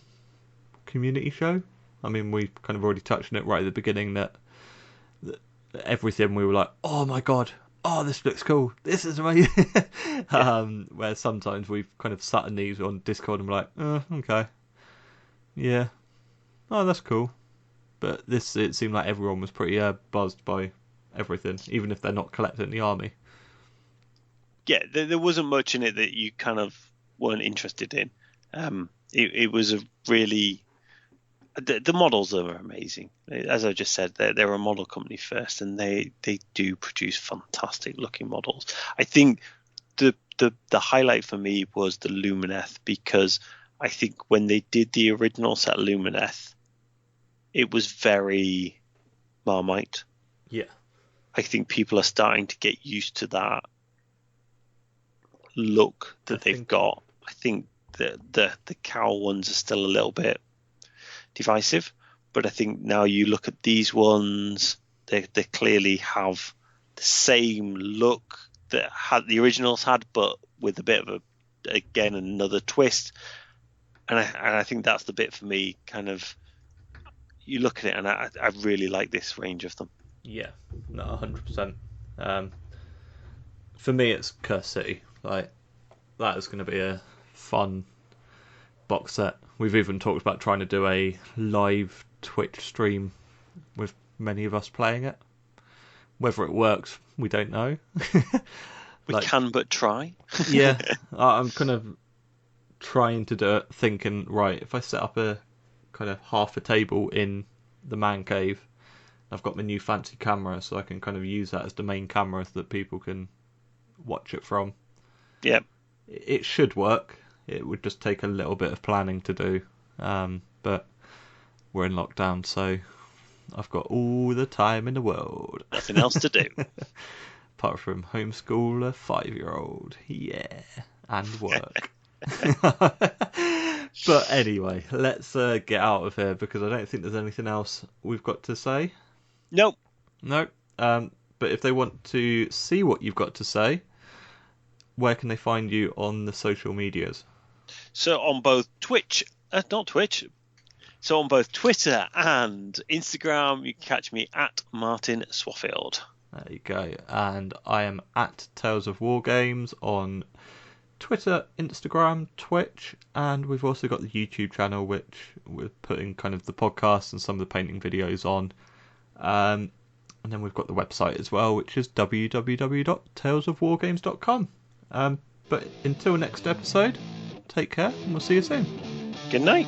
Speaker 1: community show. I mean, we kind of already touched on it right at the beginning that everything we were like, oh my god, oh this looks cool, this is amazing. Where sometimes we've kind of sat in these on Discord and we're like, okay, yeah, oh that's cool. But this, it seemed like everyone was pretty buzzed by everything, even if they're not collecting the army.
Speaker 2: Yeah, there wasn't much in it that you kind of weren't interested in. It was a really... The models are amazing. As I just said, they're a model company first, and they do produce fantastic looking models. I think the highlight for me was the Lumineth, because I think when they did the original set Lumineth, it was very Marmite.
Speaker 1: Yeah.
Speaker 2: I think people are starting to get used to that look that they've got. I think the cowl ones are still a little bit divisive, but I think now you look at these ones, they clearly have the same look that the originals had, but with a bit of another twist. And I think that's the bit for me, kind of, you look at it and I really like this range of them.
Speaker 1: Yeah, no, 100%. For me, it's Curse City. Like, that is going to be a fun box set. We've even talked about trying to do a live Twitch stream with many of us playing it. Whether it works, we don't know.
Speaker 2: We can but try.
Speaker 1: Yeah, I'm kind of trying to do it, thinking, right, if I set up a kind of half a table in the man cave, I've got my new fancy camera, so I can kind of use that as the main camera so that people can watch it from.
Speaker 2: Yeah.
Speaker 1: It should work. It would just take a little bit of planning to do. But we're in lockdown, so I've got all the time in the world.
Speaker 2: Nothing else to do.
Speaker 1: Apart from homeschool a 5-year-old. Yeah. And work. But anyway, let's get out of here, because I don't think there's anything else we've got to say.
Speaker 2: Nope.
Speaker 1: But if they want to see what you've got to say, where can they find you on the social medias?
Speaker 2: So on both So on both Twitter and Instagram, you can catch me at martinswaffield.
Speaker 1: There you go. And I am at Tales of Wargames on Twitter, Instagram, Twitch, and we've also got the YouTube channel, which we're putting kind of the podcast and some of the painting videos on. And then we've got the website as well, which is www.talesofwargames.com. But until next episode, take care and we'll see you soon.
Speaker 2: Good night.